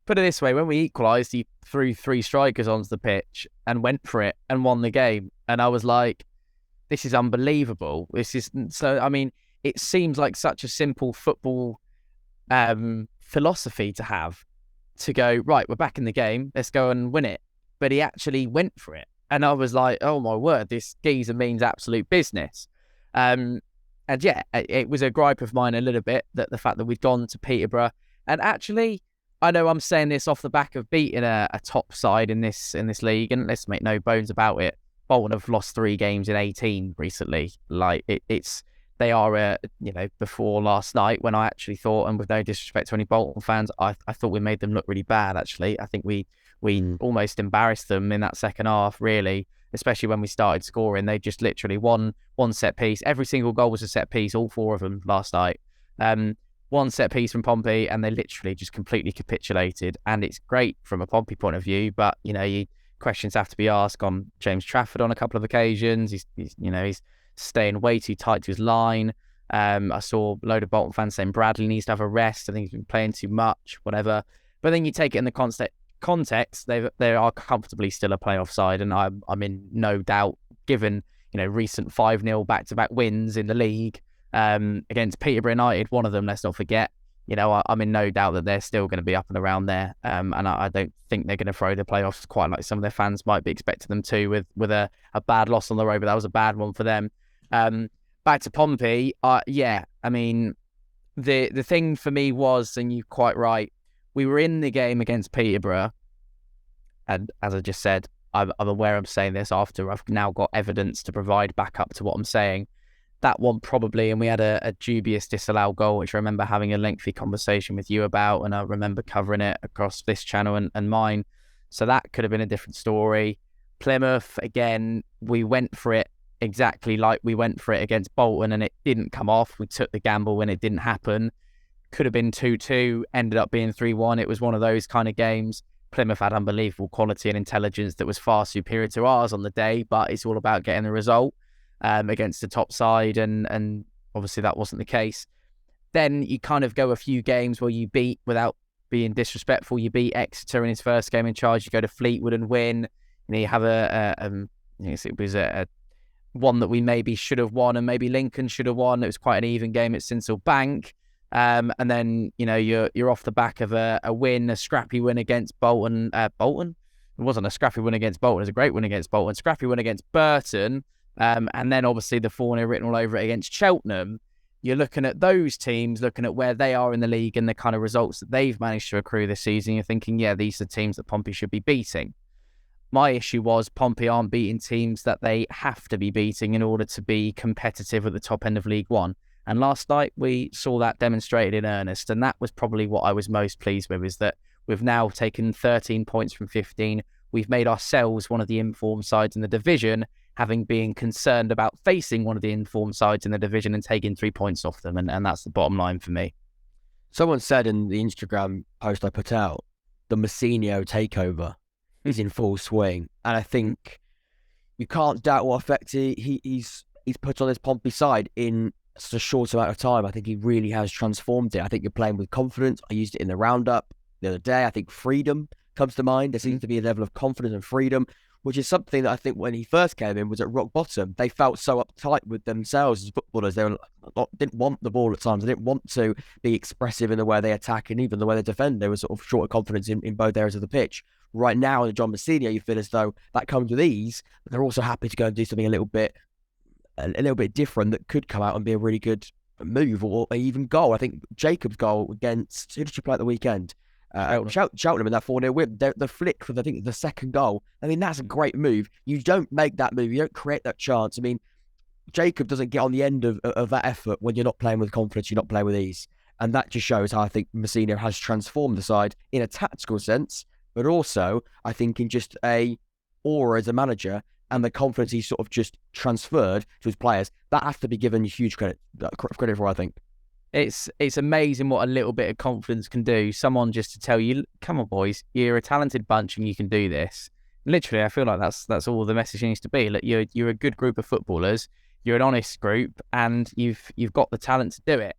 Put it this way, when we equalised, he threw 3 strikers onto the pitch and went for it and won the game. And I was like, this is unbelievable. This is so. I mean, it seems like such a simple football philosophy to have, to go, right, we're back in the game, let's go and win it. But he actually went for it. And I was like, oh my word, this geezer means absolute business. And yeah, it was a gripe of mine a little bit, that the fact that we'd gone to Peterborough. And actually, I know I'm saying this off the back of beating a top side in this league, and let's make no bones about it, Bolton have lost 3 games in 18 recently. Like they are, before last night when I actually thought, and with no disrespect to any Bolton fans, I thought we made them look really bad. Actually, I think we almost embarrassed them in that second half, really, especially when we started scoring. They just literally one set piece. Every single goal was a set piece, all 4 of them last night. One set piece from Pompey, and they literally just completely capitulated. And it's great from a Pompey point of view, but questions have to be asked on James Trafford on a couple of occasions. He's staying way too tight to his line. I saw a load of Bolton fans saying Bradley needs to have a rest. I think he's been playing too much, whatever. But then you take it in the context, they are comfortably still a playoff side, and I'm in no doubt, given recent 5-0 back-to-back wins in the league. Against Peterborough United, one of them, let's not forget. I'm in no doubt that they're still going to be up and around there. And I don't think they're going to throw the playoffs quite like some of their fans might be expecting them to with a bad loss on the road, but that was a bad one for them. Back to Pompey, yeah, I mean, the thing for me was, and you're quite right, we were in the game against Peterborough, and as I just said, I'm aware I'm saying this after I've now got evidence to provide back up to what I'm saying. That one probably, and we had a dubious disallowed goal, which I remember having a lengthy conversation with you about, and I remember covering it across this channel and mine. So that could have been a different story. Plymouth, again, we went for it exactly like we went for it against Bolton, and it didn't come off. We took the gamble when it didn't happen. Could have been 2-2, ended up being 3-1. It was one of those kind of games. Plymouth had unbelievable quality and intelligence that was far superior to ours on the day, but it's all about getting the result against the top side, and obviously that wasn't the case. Then you kind of go a few games where you beat, without being disrespectful, you beat Exeter in his first game in charge, you go to Fleetwood and win, you have it was a one that we maybe should have won, and maybe Lincoln should have won. It was quite an even game at Sincil Bank. And then, you're off the back of a win, a scrappy win against Bolton. Bolton? It wasn't a scrappy win against Bolton. It was a great win against Bolton. Scrappy win against Burton. And then obviously the Fournilwrittenalloverit against Cheltenham. You're looking at those teams, looking at where they are in the league and the kind of results that they've managed to accrue this season. You're thinking, yeah, these are teams that Pompey should be beating. My issue was Pompey aren't beating teams that they have to be beating in order to be competitive at the top end of League One. And last night we saw that demonstrated in earnest. And that was probably what I was most pleased with, is that we've now taken 13 points from 15. We've made ourselves one of the informed sides in the division, having been concerned about facing one of the informed sides in the division and taking 3 points off them. And that's the bottom line for me. Someone said in the Instagram post I put out, the Mousinho takeover is in full swing. And I think you can't doubt what effect he's put on this Pompey side in such a short amount of time. I think he really has transformed it. I think you're playing with confidence. I used it in the roundup the other day. I think freedom comes to mind. There seems to be a level of confidence and freedom, which is something that I think when he first came in was at rock bottom. They felt so uptight with themselves as footballers. They didn't want the ball at times. They didn't want to be expressive in the way they attack and even the way they defend. They were sort of short of confidence in both areas of the pitch. Right now, in John Mousinho, you feel as though that comes with ease, but they're also happy to go and do something a little bit different that could come out and be a really good move or even goal. I think Jacob's goal against, who did you play at the weekend? Cheltenham in that 4-0 win. The flick for the second goal. I mean, that's a great move. You don't make that move. You don't create that chance. I mean, Jacob doesn't get on the end of that effort when you're not playing with confidence, you're not playing with ease. And that just shows how I think Mousinho has transformed the side in a tactical sense, but also I think in just a aura as a manager and the confidence he's sort of just transferred to his players. That has to be given huge credit for, I think. It's amazing what a little bit of confidence can do. Someone just to tell you, come on, boys, you're a talented bunch and you can do this. Literally, I feel like that's all the message needs to be. Like, you're a good group of footballers. You're an honest group, and you've got the talent to do it.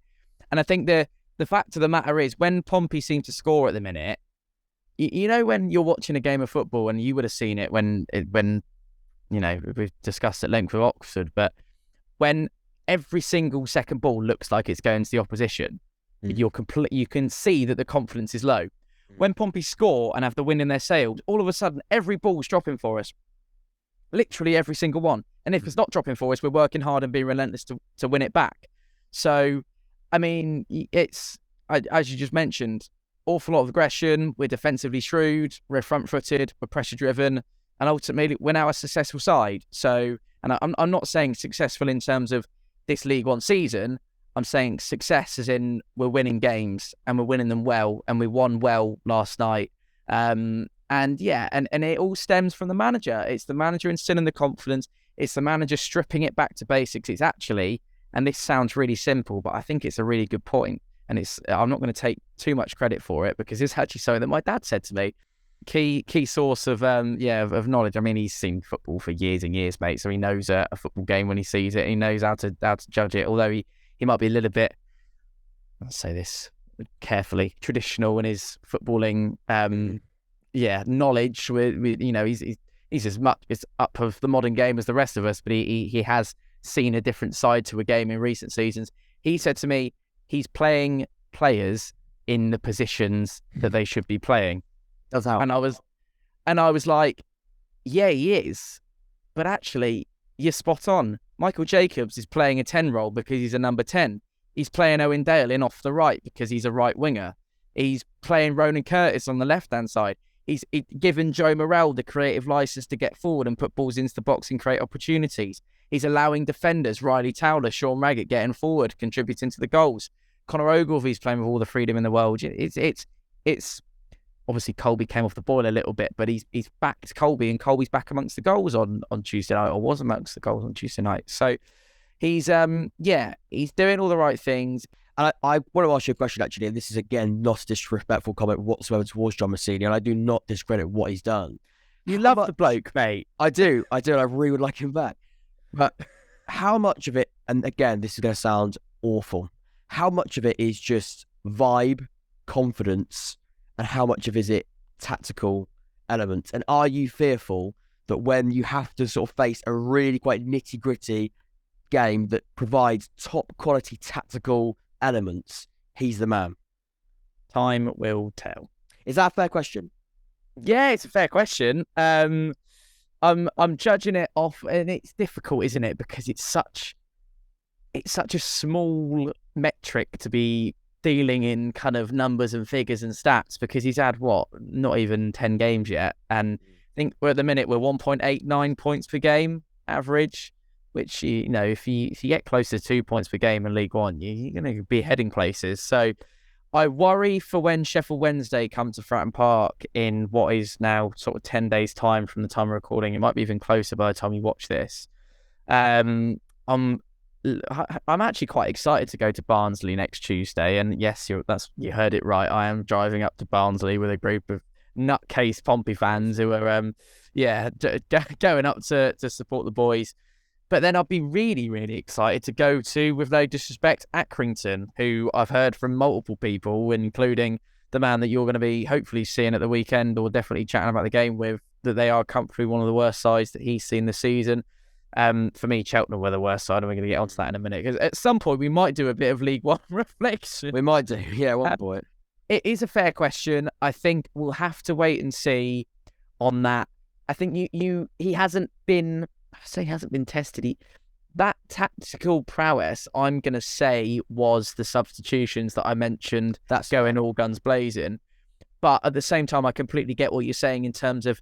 And I think the fact of the matter is, when Pompey seem to score at the minute, you know, when you're watching a game of football, and you would have seen it when we've discussed at length with Oxford, but when every single second ball looks like it's going to the opposition, you can see that the confidence is low. When Pompey score and have the wind in their sails, all of a sudden every ball's dropping for us. Literally every single one. And if it's not dropping for us, we're working hard and being relentless to win it back. So, I mean, it's, as you just mentioned, awful lot of aggression. We're defensively shrewd. We're front-footed. We're pressure-driven. And ultimately, we're now a successful side. So, and I'm not saying successful in terms of this League One season. I'm saying success as in we're winning games and we're winning them well, and we won well last night. And it all stems from the manager. It's the manager instilling the confidence. It's the manager stripping it back to basics. It's actually, and this sounds really simple, but I think it's a really good point. And I'm not going to take too much credit for it, because it's actually something that my dad said to me. Key source of knowledge. I mean, he's seen football for years and years, mate. So he knows a football game when he sees it. He knows how to judge it. Although he might be a little bit, I'll say this carefully, traditional in his footballing knowledge. He's as much as up of the modern game as the rest of us, but he has seen a different side to a game in recent seasons. He said to me, he's playing players in the positions that they should be playing. Does help. And I was like, yeah, he is. But actually, you're spot on. Michael Jacobs is playing a 10 role because he's a number 10. He's playing Owen Dale in off the right because he's a right winger. He's playing Ronan Curtis on the left-hand side. He's given Joe Morrell the creative license to get forward and put balls into the box and create opportunities. He's allowing defenders, Riley Towler, Sean Raggett, getting forward, contributing to the goals. Connor Ogilvy's playing with all the freedom in the world. It's obviously Colby came off the boil a little bit, but he's backed Colby, and Colby's back amongst the goals on Tuesday night, or was amongst the goals on Tuesday night. So he's he's doing all the right things. And I want to ask you a question, actually, and this is, again, not a disrespectful comment whatsoever towards John Mousinho, and I do not discredit what he's done. You love the bloke, mate. I do, and I really would like him back. But how much of it, and again, this is going to sound awful, how much of it is just vibe, confidence, and how much of it is it tactical elements? And are you fearful that when you have to sort of face a really quite nitty-gritty game that provides top quality tactical elements, he's the man? Time will tell. Is that a fair question? Yeah, it's a fair question. I'm judging it off, and it's difficult, isn't it? Because it's such a small metric to be dealing in kind of numbers and figures and stats, because he's had not even 10 games yet, and I think at the minute we're 1.89 points per game average, which, you know, if you get close to 2 points per game in League One, you're going to be heading places. So I worry for when Sheffield Wednesday come to Fratton Park in what is now sort of 10 days' time from the time of recording. It might be even closer by the time you watch this. I'm actually quite excited to go to Barnsley next Tuesday. And yes, you heard it right. I am driving up to Barnsley with a group of nutcase Pompey fans who are going up to support the boys. But then I'd be really, really excited to go to, with no disrespect, Accrington, who I've heard from multiple people, including the man that you're going to be hopefully seeing at the weekend, or definitely chatting about the game with, that they are comfortably one of the worst sides that he's seen this season. For me, Cheltenham were the worst side, and we're going to get onto that in a minute, because at some point we might do a bit of League One reflection. We might do, yeah, at one point. It is a fair question. I think we'll have to wait and see on that. I think he hasn't been... he hasn't been tested. That tactical prowess, I'm going to say, was the substitutions that I mentioned. That's going all guns blazing. But at the same time, I completely get what you're saying in terms of,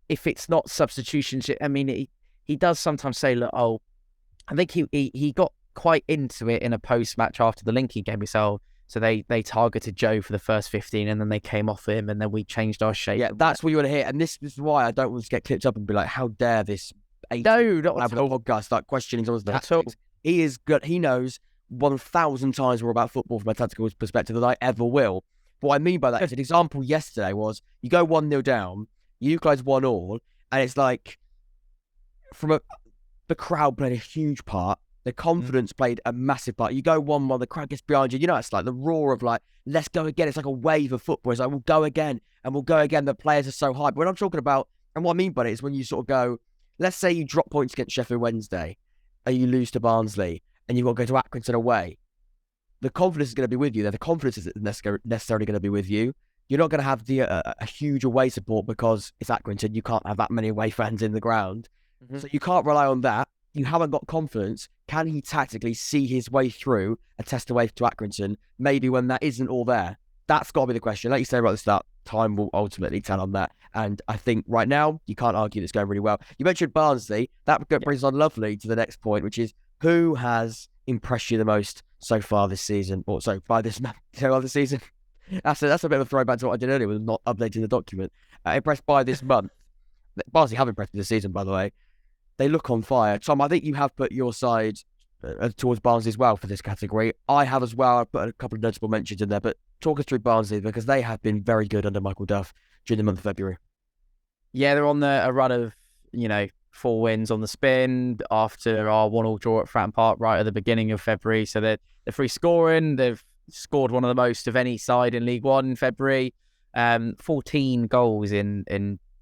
if it's not substitutions, I mean, he does sometimes say, look, I think he got quite into it in a post-match after the Linky game. So they targeted Joe for the first 15, and then they came off him, and then we changed our shape. Yeah, that's what you want to hear. And this is why I don't want to get clipped up and be like, how dare this... No, not at all. Podcast, like questioning someone's tactics. He is good. He knows 1,000 times more about football from a tactical perspective than I ever will. What I mean by that is, an example yesterday was, you go 1-0 down, you equalise 1-1, and it's like, the crowd played a huge part. The confidence played a massive part. You go 1-1, the crowd gets behind you. You know, it's like the roar of like, let's go again. It's like a wave of football. It's like, we'll go again, and we'll go again. The players are so hyped. But when I'm talking about, and what I mean by it is, when you sort of go, let's say you drop points against Sheffield Wednesday and you lose to Barnsley and you've got to go to Accrington away, the confidence is going to be with you. The confidence isn't necessarily going to be with you. You're not going to have a huge away support because it's Accrington. You can't have that many away fans in the ground. Mm-hmm. So you can't rely on that. You haven't got confidence. Can he tactically see his way through a test away to Accrington, maybe when that isn't all there? That's got to be the question. Like you say right at the start, time will ultimately tell on that. And I think right now, you can't argue that it's going really well. You mentioned Barnsley. That brings on lovely to the next point, which is, who has impressed you the most so far this season? Or so far this season? That's a bit of a throwback to what I did earlier with not updating the document. Impressed by this month. Barnsley have impressed me this season, by the way. They look on fire. Tom, I think you have put your side towards Barnsley as well for this category. I have as well. I've put a couple of notable mentions in there, but talk us through Barnsley, because they have been very good under Michael Duff during the month of February. Yeah, they're on a run of, 4 wins on the spin after our 1-1 draw at Fratton Park right at the beginning of February. So they're free scoring. They've scored one of the most of any side in League One in February. 14 goals in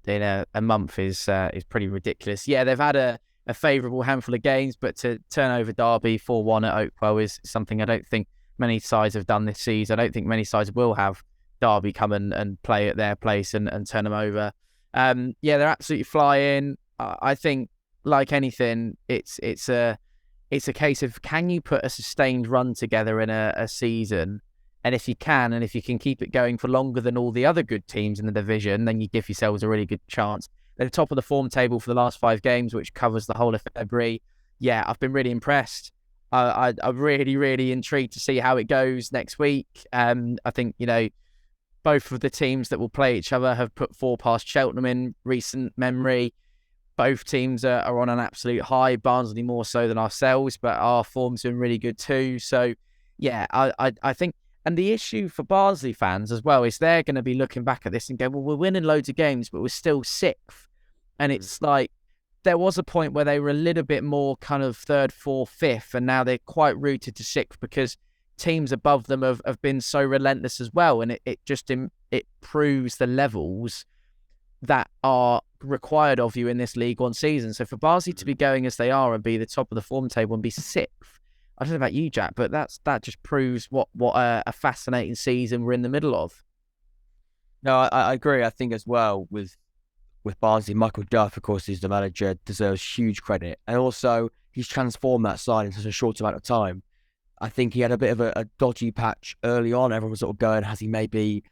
a month is pretty ridiculous. Yeah, they've had a favourable handful of games, but to turn over Derby 4-1 at Oakwell is something I don't think many sides have done this season. I don't think many sides will have Derby come and play at their place and turn them over. Yeah, they're absolutely flying. I think, like anything, it's a case of, can you put a sustained run together in a season? And if you can, and if you can keep it going for longer than all the other good teams in the division, then you give yourselves a really good chance. They're top of the form table for the last 5 games, which covers the whole of February. Yeah, I've been really impressed. I'm really, really intrigued to see how it goes next week. I think, both of the teams that will play each other have put 4 past Cheltenham in recent memory. Both teams are on an absolute high, Barnsley more so than ourselves, but our form's been really good too. So, yeah, I think, and the issue for Barnsley fans as well is they're going to be looking back at this and go, well, we're winning loads of games, but we're still 6th. And it's like, there was a point where they were a little bit more kind of 3rd, 4th, 5th, and now they're quite rooted to 6th because teams above them have been so relentless as well. And it proves the levels that are required of you in this League One season. So for Barnsley to be going as they are and be the top of the form table and be 6th, I don't know about you, Jack, but that just proves what a fascinating season we're in the middle of. No, I agree. I think as well with Barnsley, Michael Duff, of course, is the manager, deserves huge credit. And also, he's transformed that side in such a short amount of time. I think he had a bit of a dodgy patch early on. Everyone was sort of going, has he maybe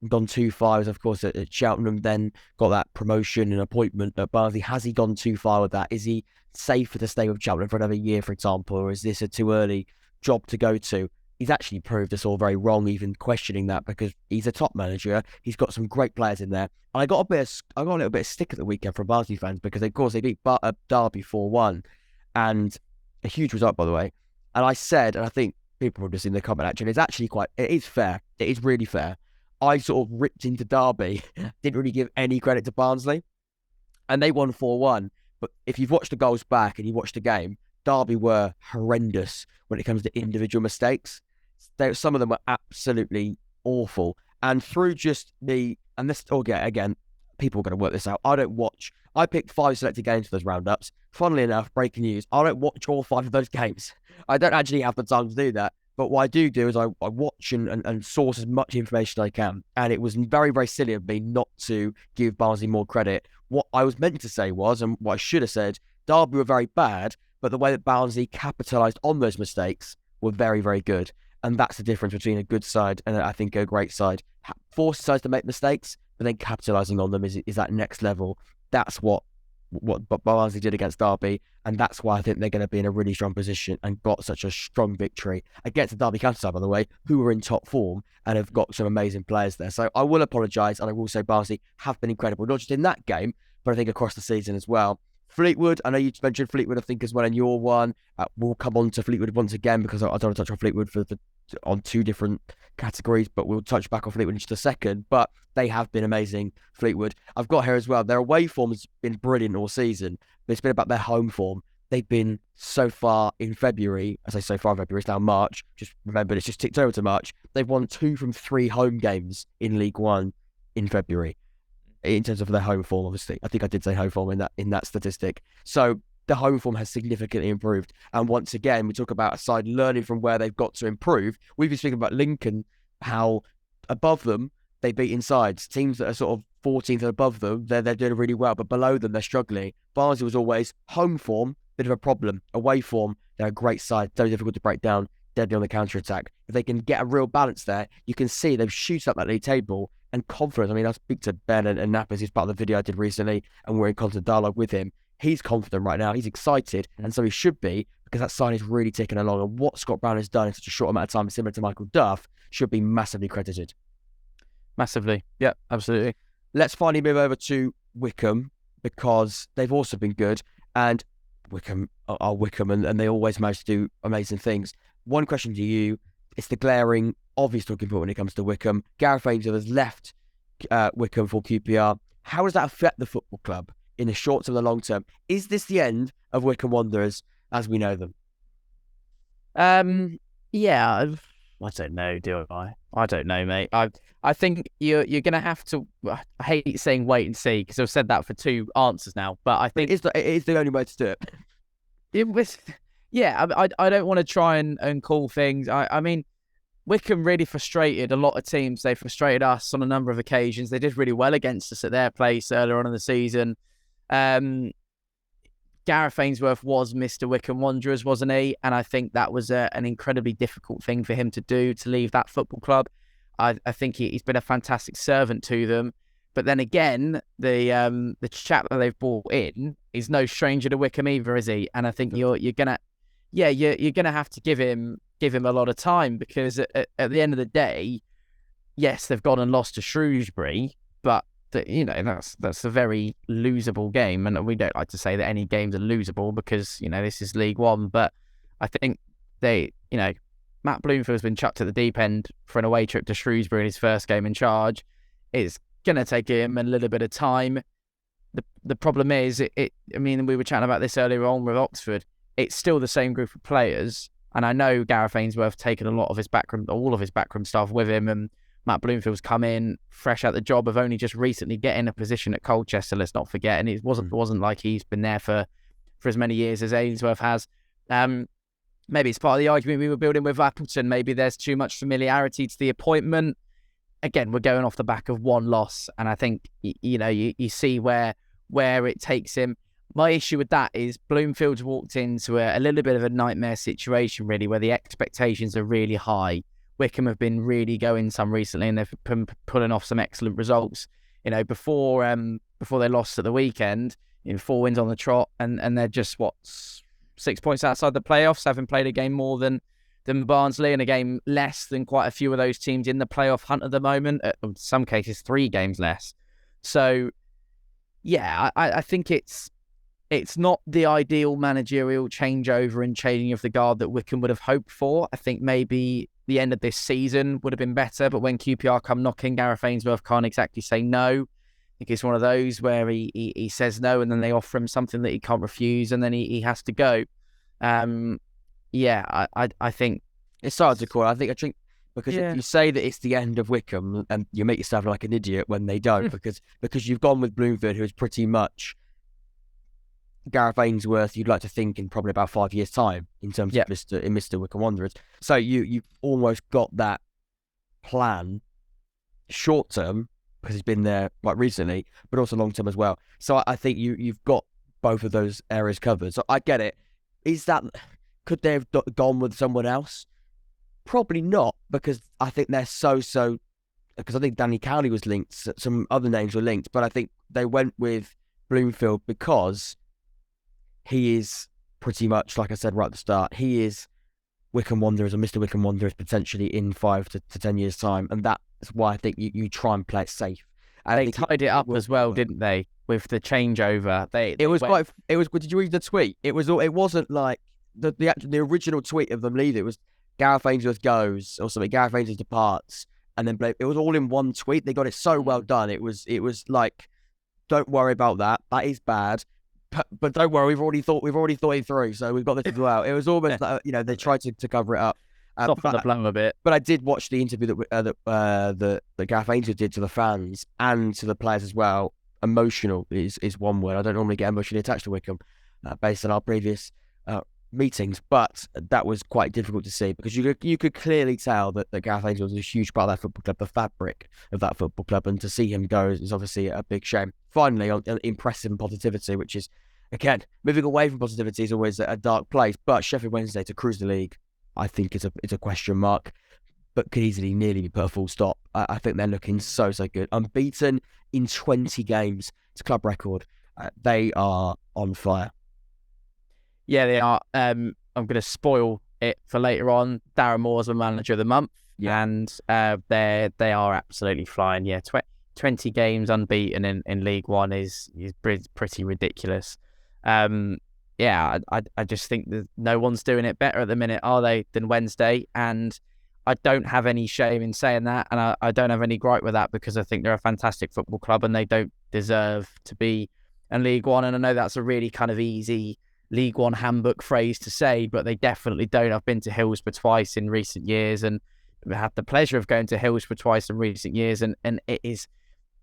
gone too far? Of course, at Cheltenham, then got that promotion and appointment at Barnsley. Has he gone too far with that? Is he safer to stay with Cheltenham for another year, for example, or is this a too early job to go to? He's actually proved us all very wrong, even questioning that, because he's a top manager. He's got some great players in there. And I got a little bit of stick at the weekend from Barnsley fans because, of course, they beat Derby 4-1, and a huge result, by the way. And I said, and I think people have just seen the comment actually, it is fair. It is really fair. I sort of ripped into Derby, didn't really give any credit to Barnsley, and they won 4-1. But if you've watched the goals back and you watched the game, Derby were horrendous when it comes to individual mistakes. Some of them were absolutely awful. And through just again, people are going to work this out. I picked 5 selected games for those roundups. Funnily enough, breaking news, I don't watch all 5 of those games. I don't actually have the time to do that. But what I do is I watch and source as much information as I can. And it was very, very silly of me not to give Barnsley more credit. What I was meant to say was, and what I should have said, Derby were very bad, but the way that Barnsley capitalised on those mistakes were very, very good. And that's the difference between a good side and I think a great side. Force sides to make mistakes, but then capitalising on them is that next level. That's what Barnsley did against Derby, and that's why I think they're going to be in a really strong position and got such a strong victory against the Derby counter side, by the way, who are in top form and have got some amazing players there. So I will apologise, and I will say Barnsley have been incredible, not just in that game, but I think across the season as well. Fleetwood, I know you mentioned Fleetwood, I think, as well in your one. We'll come on to Fleetwood once again because I don't want to touch on Fleetwood on 2 different categories, but we'll touch back on Fleetwood in just a second. But they have been amazing, Fleetwood. I've got here as well, their away form has been brilliant all season, but it's been about their home form. They've been so far in February, I say so far in February, it's now March. Just remember, it's just ticked over to March. They've won 2 from 3 home games in League One in February. In terms of their home form, obviously. I think I did say home form in that statistic. So the home form has significantly improved. And once again, we talk about a side learning from where they've got to improve. We've been speaking about Lincoln, how above them, they beat sides. Teams that are sort of 14th and above them, they're doing really well, but below them, they're struggling. Barnsley was always home form, bit of a problem. Away form, they're a great side, very difficult to break down, deadly on the counter-attack. If they can get a real balance there, you can see they've shooted up that league table and confidence. I mean, I speak to Ben and Nappers, who's part of the video I did recently, and we're in constant dialogue with him. He's confident right now. He's excited, and so he should be, because that side is really ticking along. And what Scott Brown has done in such a short amount of time, similar to Michael Duff, should be massively credited. Massively. Yeah, absolutely. Let's finally move over to Wycombe, because they've also been good, and Wycombe are Wycombe, and they always manage to do amazing things. One question to you, it's the glaring, obvious talking point when it comes to Wycombe. Gareth Ainsworth has left Wycombe for QPR. How does that affect the football club in the short term and the long term? Is this the end of Wycombe Wanderers as we know them? Yeah, I don't know, do I? I don't know, mate. I think you're going to have to, I hate saying wait and see, because I've said that for 2 answers now, but I think it is the only way to do it. It was, yeah, I don't want to try and call things. I mean, Wycombe really frustrated a lot of teams. They frustrated us on a number of occasions. They did really well against us at their place earlier on in the season. Gareth Ainsworth was Mr. Wycombe Wanderers, wasn't he? And I think that was an incredibly difficult thing for him to do, to leave that football club. I think he's been a fantastic servant to them. But then again, the chap that they've brought in is no stranger to Wycombe either, is he? And I think you're gonna have to give him a lot of time, because at the end of the day, yes, they've gone and lost to Shrewsbury, but that's a very losable game, and we don't like to say that any games are losable, because this is League One. But I think Matt Bloomfield's been chucked at the deep end for an away trip to Shrewsbury in his first game in charge. It's gonna take him a little bit of time. The problem is, we were chatting about this earlier on with Oxford. It's still the same group of players, and I know Gareth Ainsworth taken a lot of his all of his backroom staff with him, and Matt Bloomfield's come in fresh out the job of only just recently getting a position at Colchester. Let's not forget, and it wasn't like he's been there for as many years as Ainsworth has. Maybe it's part of the argument we were building with Appleton. Maybe there's too much familiarity to the appointment. Again, we're going off the back of one loss, and I think you see where it takes him. My issue with that is Bloomfield's walked into a little bit of a nightmare situation, really, where the expectations are really high. Wycombe have been really going some recently, and they've been pulling off some excellent results. Before they lost at the weekend, 4 wins on the trot, and they're just 6 points outside the playoffs, having played a game more than Barnsley, and a game less than quite a few of those teams in the playoff hunt at the moment. In some cases, 3 games less. So, yeah, I think it's not the ideal managerial changeover and changing of the guard that Wycombe would have hoped for. I think maybe the end of this season would have been better, but when QPR come knocking, Gareth Ainsworth can't exactly say no. I think it's one of those where he says no, and then they offer him something that he can't refuse, and then he has to go. I think it's hard to call. I think because if you say that it's the end of Wycombe, and you make yourself like an idiot when they don't, because you've gone with Bloomfield, who is pretty much Gareth Ainsworth, you'd like to think in probably about 5 years' time in terms of Mr. Wycombe Wanderers. So you've almost got that plan short term, because he's been there quite recently, but also long term as well. So I think you've got both of those areas covered. So I get it. Could they have gone with someone else? Probably not, because I think they're because I think Danny Cowley was linked, some other names were linked, but I think they went with Bloomfield because he is pretty much, like I said right at the start, he is Wycombe Wanderers, or Mr. Wycombe Wanderers, potentially in 5 to 10 years' time. And that's why I think you try and play it safe. They tied it up as well, didn't they? With the changeover. Did you read the tweet? It wasn't like the original tweet of them leaving. It was Gareth Ainsworth goes, or something, Gareth Ainsworth departs, and then it was all in one tweet. They got it so well done. It was like, don't worry about that. That is bad. But don't worry, we've already thought it through, so we've got this as well. It was almost like, they tried to cover it up, soften the blow a bit. But I did watch the interview that Gareth Ainsworth did to the fans and to the players as well. Emotional is one word. I don't normally get emotionally attached to Wycombe, based on our previous meetings, but that was quite difficult to see, because you could clearly tell that Gareth Ainsworth was a huge part of that football club, the fabric of that football club, and to see him go is obviously a big shame. Finally, on impressive and positivity, which is, again, moving away from positivity is always a dark place, but Sheffield Wednesday to cruise the league, I think it's a question mark, but could easily nearly be put a full stop. I think they're looking so good. Unbeaten in 20 games. It's a club record. They are on fire. Yeah, they are. I'm going to spoil it for later on. Darren Moore's the manager of the month, and they are absolutely flying. Yeah, 20 games unbeaten in League One is pretty ridiculous. I just think that no one's doing it better at the minute, are they, than Wednesday? And I don't have any shame in saying that, and I don't have any gripe with that, because I think they're a fantastic football club and they don't deserve to be in League One. And I know that's a really kind of easy League One handbook phrase to say, but they definitely don't. I've been to Hillsborough twice in recent years, and had the pleasure of going to Hillsborough twice in recent years, and it is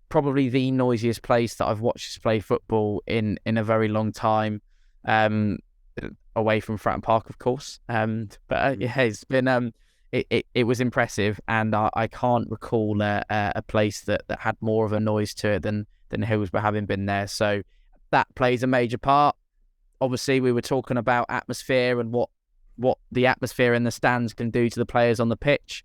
probably the noisiest place that I've watched us play football in a very long time, away from Fratton Park, of course. It's been it was impressive, and I can't recall a place that had more of a noise to it than Hillsborough, having been there. So that plays a major part. Obviously, we were talking about atmosphere and what the atmosphere in the stands can do to the players on the pitch.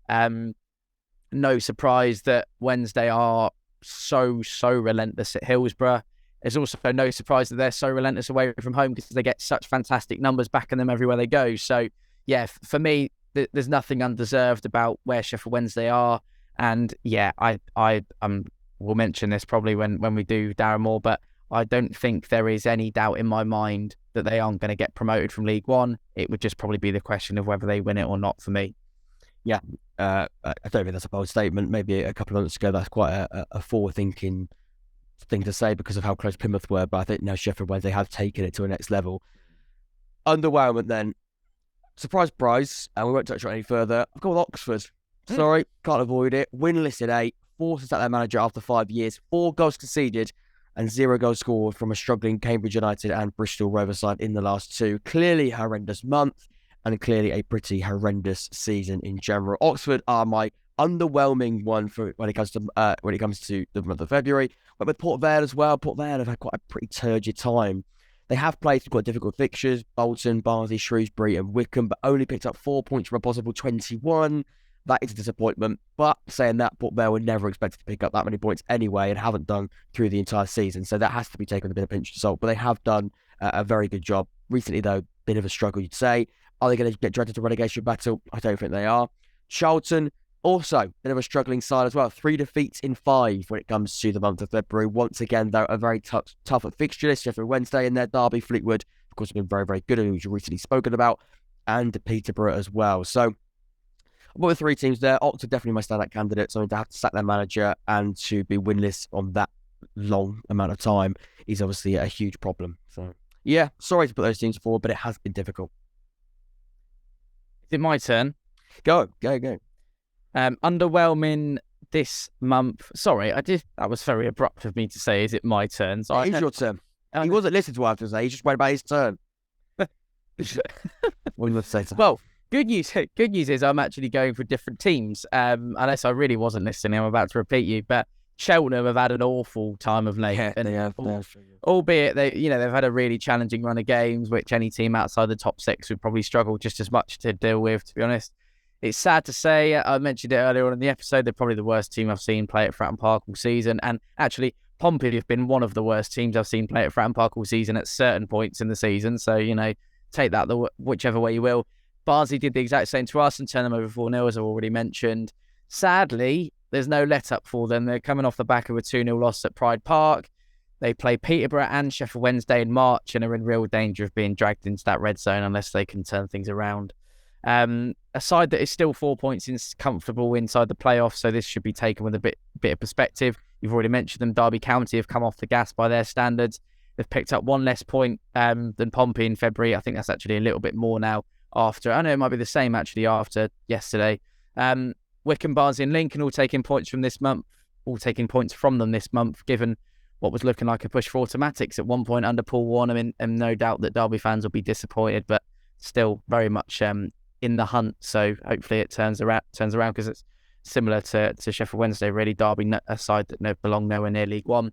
No surprise that Wednesday are so relentless at Hillsborough. There's also no surprise that they're so relentless away from home because they get such fantastic numbers backing them everywhere they go. So, yeah, for me, there's nothing undeserved about where Sheffield Wednesday are. And yeah, we'll mention this probably when we do Darren Moore, but I don't think there is any doubt in my mind that they aren't going to get promoted from League One. It would just probably be the question of whether they win it or not for me. Yeah, I don't think that's a bold statement. Maybe a couple of months ago, that's quite a forward-thinking thing to say because of how close Plymouth were, but I think now Sheffield Wednesday have taken it to a next level. Underwhelmed then. Surprise prize, and we won't touch on it any further. I've got Oxford. Sorry, can't avoid it. Winless in 8, forced to sack their manager after 5 years, 4 goals conceded, and 0 goals scored from a struggling Cambridge United and Bristol Rovers side in the last 2. Clearly a horrendous month, and clearly a pretty horrendous season in general. Oxford are my underwhelming one for when it comes to the month of February. But with Port Vale as well, Port Vale have had quite a pretty turgid time. They have played quite difficult fixtures, Bolton, Barnsley, Shrewsbury and Wycombe, but only picked up 4 points from a possible 21. That is a disappointment. But saying that, Port Vale were never expected to pick up that many points anyway and haven't done through the entire season. So that has to be taken with a bit of pinch of salt. But they have done a very good job. Recently, though, bit of a struggle, you'd say. Are they going to get dragged into relegation battle? I don't think they are. Charlton, also, bit of a struggling side as well. 3 defeats in 5 when it comes to the month of February. Once again, though, a very tough at fixture list. Sheffield Wednesday in their Derby, Fleetwood, of course, have been very, very good, and we've recently spoken about, and Peterborough as well. So, with 3 teams there, Oxford definitely my standout candidate. So to have to sack their manager and to be winless on that long amount of time is obviously a huge problem. So, yeah, sorry to put those teams forward, but it has been difficult. Is it my turn? Go. Underwhelming this month. Sorry, that was very abrupt of me to say, is it my turn? So it is your turn. He wasn't listening to what I have to say. He just went about his turn. What do you want to say to Well, good news is I'm actually going for different teams. Unless I really wasn't listening, I'm about to repeat you. But Cheltenham have had an awful time of late. Yeah, they have. Albeit they've had a really challenging run of games, which any team outside the top 6 would probably struggle just as much to deal with, to be honest. It's sad to say, I mentioned it earlier on in the episode, they're probably the worst team I've seen play at Fratton Park all season. And actually, Pompey have been one of the worst teams I've seen play at Fratton Park all season at certain points in the season. So, take that whichever way you will. Barnsley did the exact same to us and turned them over 4-0, as I've already mentioned. Sadly, there's no let-up for them. They're coming off the back of a 2-0 loss at Pride Park. They play Peterborough and Sheffield Wednesday in March and are in real danger of being dragged into that red zone unless they can turn things around. A side that is still 4 points comfortable inside the playoffs, so this should be taken with a bit of perspective. You've already mentioned them. Derby County have come off the gas by their standards. They've picked up 1 less point than Pompey in February. I think that's actually a little bit more now after. I know it might be the same actually after yesterday. Wycombe, Barnsley and Lincoln all taking points from them this month, given what was looking like a push for automatics at one point under Paul Warner, and no doubt that Derby fans will be disappointed, but still very much in the hunt. So hopefully it turns around because it's similar to Sheffield Wednesday, really. Derby, a side that belong nowhere near League One.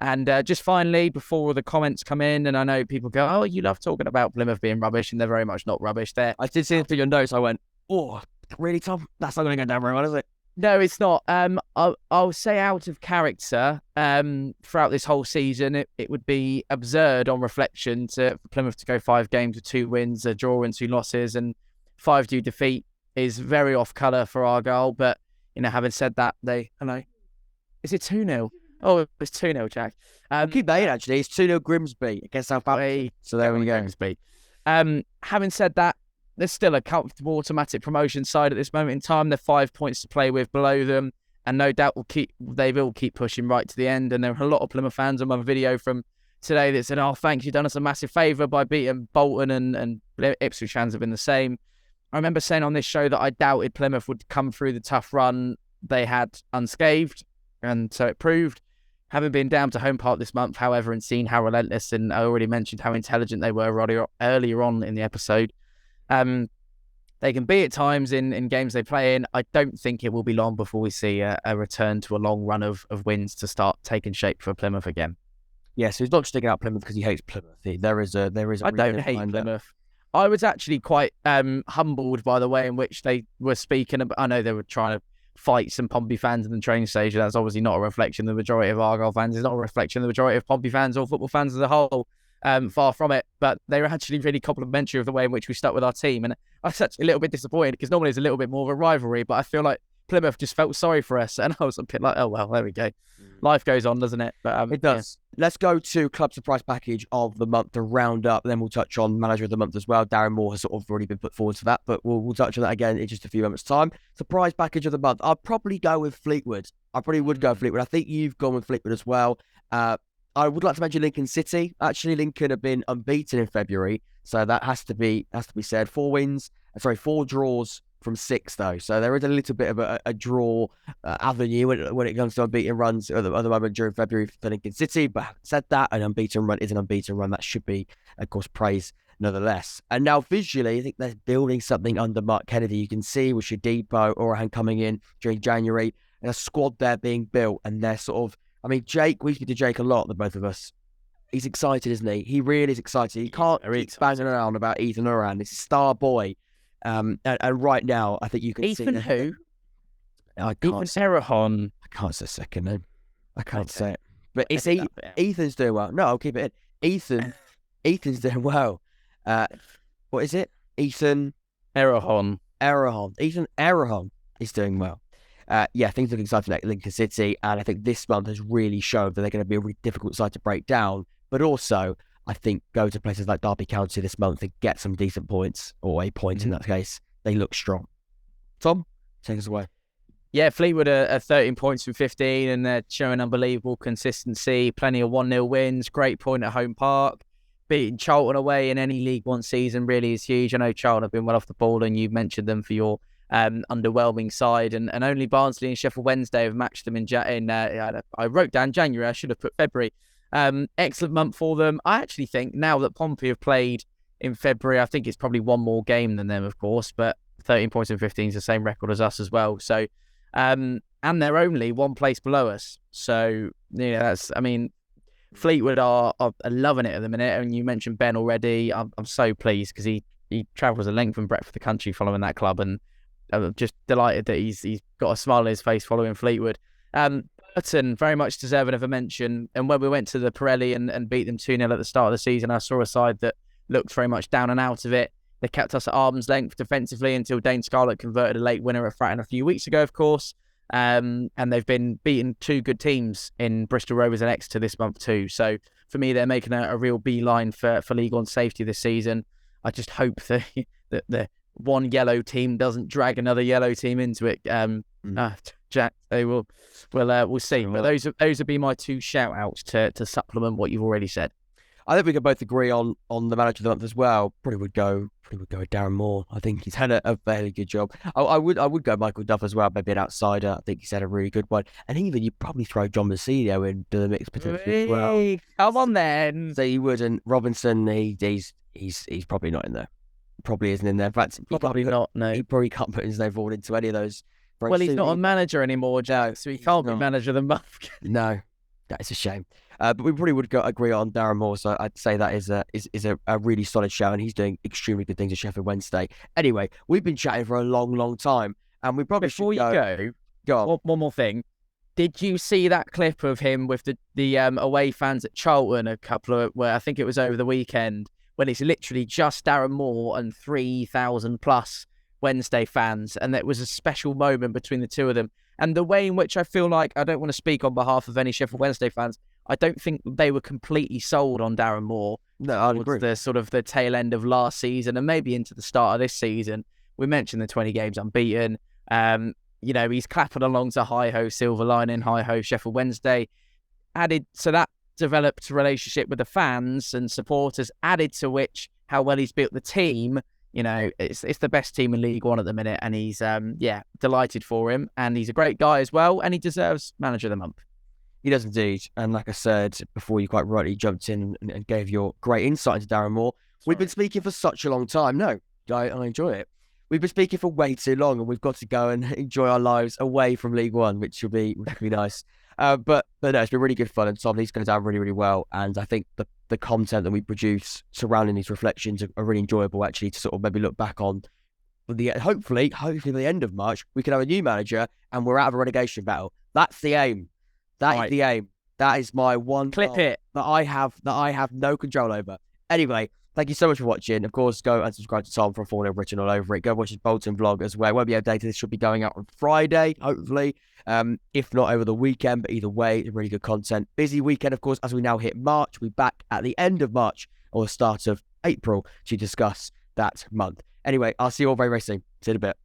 And just finally, before all the comments come in, and I know people go, oh, you love talking about Plymouth being rubbish, and they're very much not rubbish. I did see it through your notes. I went, oh, really, Tom? That's not going to go down very well, is it? No, it's not. I'll say out of character throughout this whole season, it would be absurd on reflection for Plymouth to go 5 games with 2 wins, a draw and 2 losses, and 5-2 defeat is very off colour for Argyle. But, having said that, is it 2-0? Oh, it's 2-0, Jack. Keep that in, actually. It's 2-0 Grimsby against Southampton. So there we go. Grimsby. Having said that, there's still a comfortable automatic promotion side at this moment in time. They're 5 points to play with below them, and no doubt they will keep pushing right to the end. And there are a lot of Plymouth fans on my video from today that said, oh, thanks, you've done us a massive favour by beating Bolton, and Ipswich fans have been the same. I remember saying on this show that I doubted Plymouth would come through the tough run they had unscathed, and so it proved. Having been down to Home Park this month, however, and seen how relentless, and I already mentioned how intelligent they were earlier on in the episode, They can be at times in games they play in. I don't think it will be long before we see a return to a long run of wins to start taking shape for Plymouth again. Yeah, so he's not just sticking out Plymouth because he hates Plymouth. There is a I don't hate Plymouth. I was actually quite humbled by the way in which they were speaking about. I know they were trying to fight some Pompey fans in the train station. That's obviously not a reflection of the majority of Argyle fans. It's not a reflection of the majority of Pompey fans or football fans as a whole. Far from it. But they were actually really complimentary of the way in which we stuck with our team. And I was actually a little bit disappointed because normally it's a little bit more of a rivalry, but I feel like Plymouth just felt sorry for us. And I was a bit like, oh, well, there we go. Life goes on, doesn't it? But it does. Yeah. Let's go to Club Surprise Package of the month to round up. Then we'll touch on Manager of the Month as well. Darren Moore has sort of already been put forward to that, but we'll touch on that again in just a few moments' time. Surprise Package of the Month. I'll probably go with Fleetwood. I probably would go with Fleetwood. I think you've gone with Fleetwood as well. I would like to mention Lincoln City. Actually, Lincoln have been unbeaten in February, so that has to be said. 4 draws from 6 though, so there is a little bit of a draw avenue when it comes to unbeaten runs at the moment during February for Lincoln City. But having said that, an unbeaten run is an unbeaten run. That should be, of course, praised nonetheless. And now visually, I think they're building something under Mark Kennedy. You can see with Shadipo, Orahan coming in during January, and a squad there being built, and they're sort of. I mean, Jake, we speak to Jake a lot, the both of us. He's excited, isn't he? He really is excited. He can't keep banging around about Ethan Orahan. He's a star boy. And right now, I think you can see... Ethan who? I can't say Erahon. I can't say second name. I can't say it. But it's Ethan's doing well. No, I'll keep it in. Ethan's doing well. What is it? Ethan... Erahon. Ethan Erahon is doing well. Things look exciting at Lincoln City, and I think this month has really shown that they're going to be a really difficult side to break down. But also, I think go to places like Derby County this month and get some decent points, or a point in that case. They look strong. Tom, take us away. Yeah, Fleetwood are 13 points from 15, and they're showing unbelievable consistency. Plenty of 1-0 wins, great point at home park. Beating Charlton away in any League One season really is huge. I know Charlton have been well off the ball, and you've mentioned them for your underwhelming side, and only Barnsley and Sheffield Wednesday have matched them I wrote down January, I should have put February. Excellent month for them. I actually think now that Pompey have played in February, I think it's probably one more game than them, of course, but 13 points and 15 is the same record as us as well. So, and they're only one place below us. So, Fleetwood are loving it at the minute. And you mentioned Ben already. I'm so pleased because he travels a length and breadth of the country following that club, and I'm just delighted that he's got a smile on his face following Fleetwood. Burton, very much deserving of a mention. And when we went to the Pirelli and beat them 2-0 at the start of the season, I saw a side that looked very much down and out of it. They kept us at arm's length defensively until Dane Scarlett converted a late winner at Fratton a few weeks ago, of course. And they've been beating 2 good teams in Bristol Rovers and Exeter this month too. So for me, they're making a real beeline for League One safety this season. I just hope that the one yellow team doesn't drag another yellow team into it. Jack, we'll see. But those would be my 2 shout outs to supplement what you've already said. I think we can both agree on the Manager of the Month as well. Probably would go with Darren Moore. I think he's had a fairly good job. I would go Michael Duff as well, maybe an outsider. I think he's had a really good one. And even you'd probably throw John Mousinho into the mix potentially as well. Come on then. So you would, and Robinson, he's probably not in there. Probably isn't in there. In fact, he probably can't put his name forward into any of those. Well, he's not a manager anymore, Jack, so he can't be Manager of the Month. No, that is a shame. But we probably would agree on Darren Moore, so I'd say that is a really solid show, and he's doing extremely good things at Sheffield Wednesday. Anyway, we've been chatting for a long, long time, and we probably Before you go on. One more thing. Did you see that clip of him with the away fans at Charlton where I think it was over the weekend, when it's literally just Darren Moore and 3,000 plus Wednesday fans, and it was a special moment between the two of them. And the way in which I feel like, I don't want to speak on behalf of any Sheffield Wednesday fans, I don't think they were completely sold on Darren Moore. No, I'd agree. The sort of the tail end of last season and maybe into the start of this season. We mentioned the 20 games unbeaten. He's clapping along to hi-ho Silver Lining, hi-ho Sheffield Wednesday. Added to that developed relationship with the fans and supporters, added to which how well he's built the team. It's the best team in League One at the minute, and he's delighted for him, and he's a great guy as well, and he deserves Manager of the Month. He does indeed, and like I said before, you quite rightly jumped in and gave your great insight into Darren Moore. We've been speaking for such a long time. No, I enjoy it. we've been speaking for way too long, and we've got to go and enjoy our lives away from League One, which would be nice. But no, it's been really good fun, and Tom, these go down really, really well. And I think the content that we produce surrounding these reflections are really enjoyable, actually, to sort of maybe look back on. Hopefully by the end of March, we can have a new manager, and we're out of a relegation battle. That's the aim. That is the aim. That is my one Clip goal it. that I have no control over. Anyway, thank you so much for watching. Of course, go and subscribe to Tom from Fournilwrittenalloverit. Go watch his Bolton vlog as well. It won't be updated. This should be going out on Friday, hopefully. If not over the weekend, but either way, really good content. Busy weekend, of course, as we now hit March. We'll be back at the end of March or the start of April to discuss that month. Anyway, I'll see you all very, very soon. See you in a bit.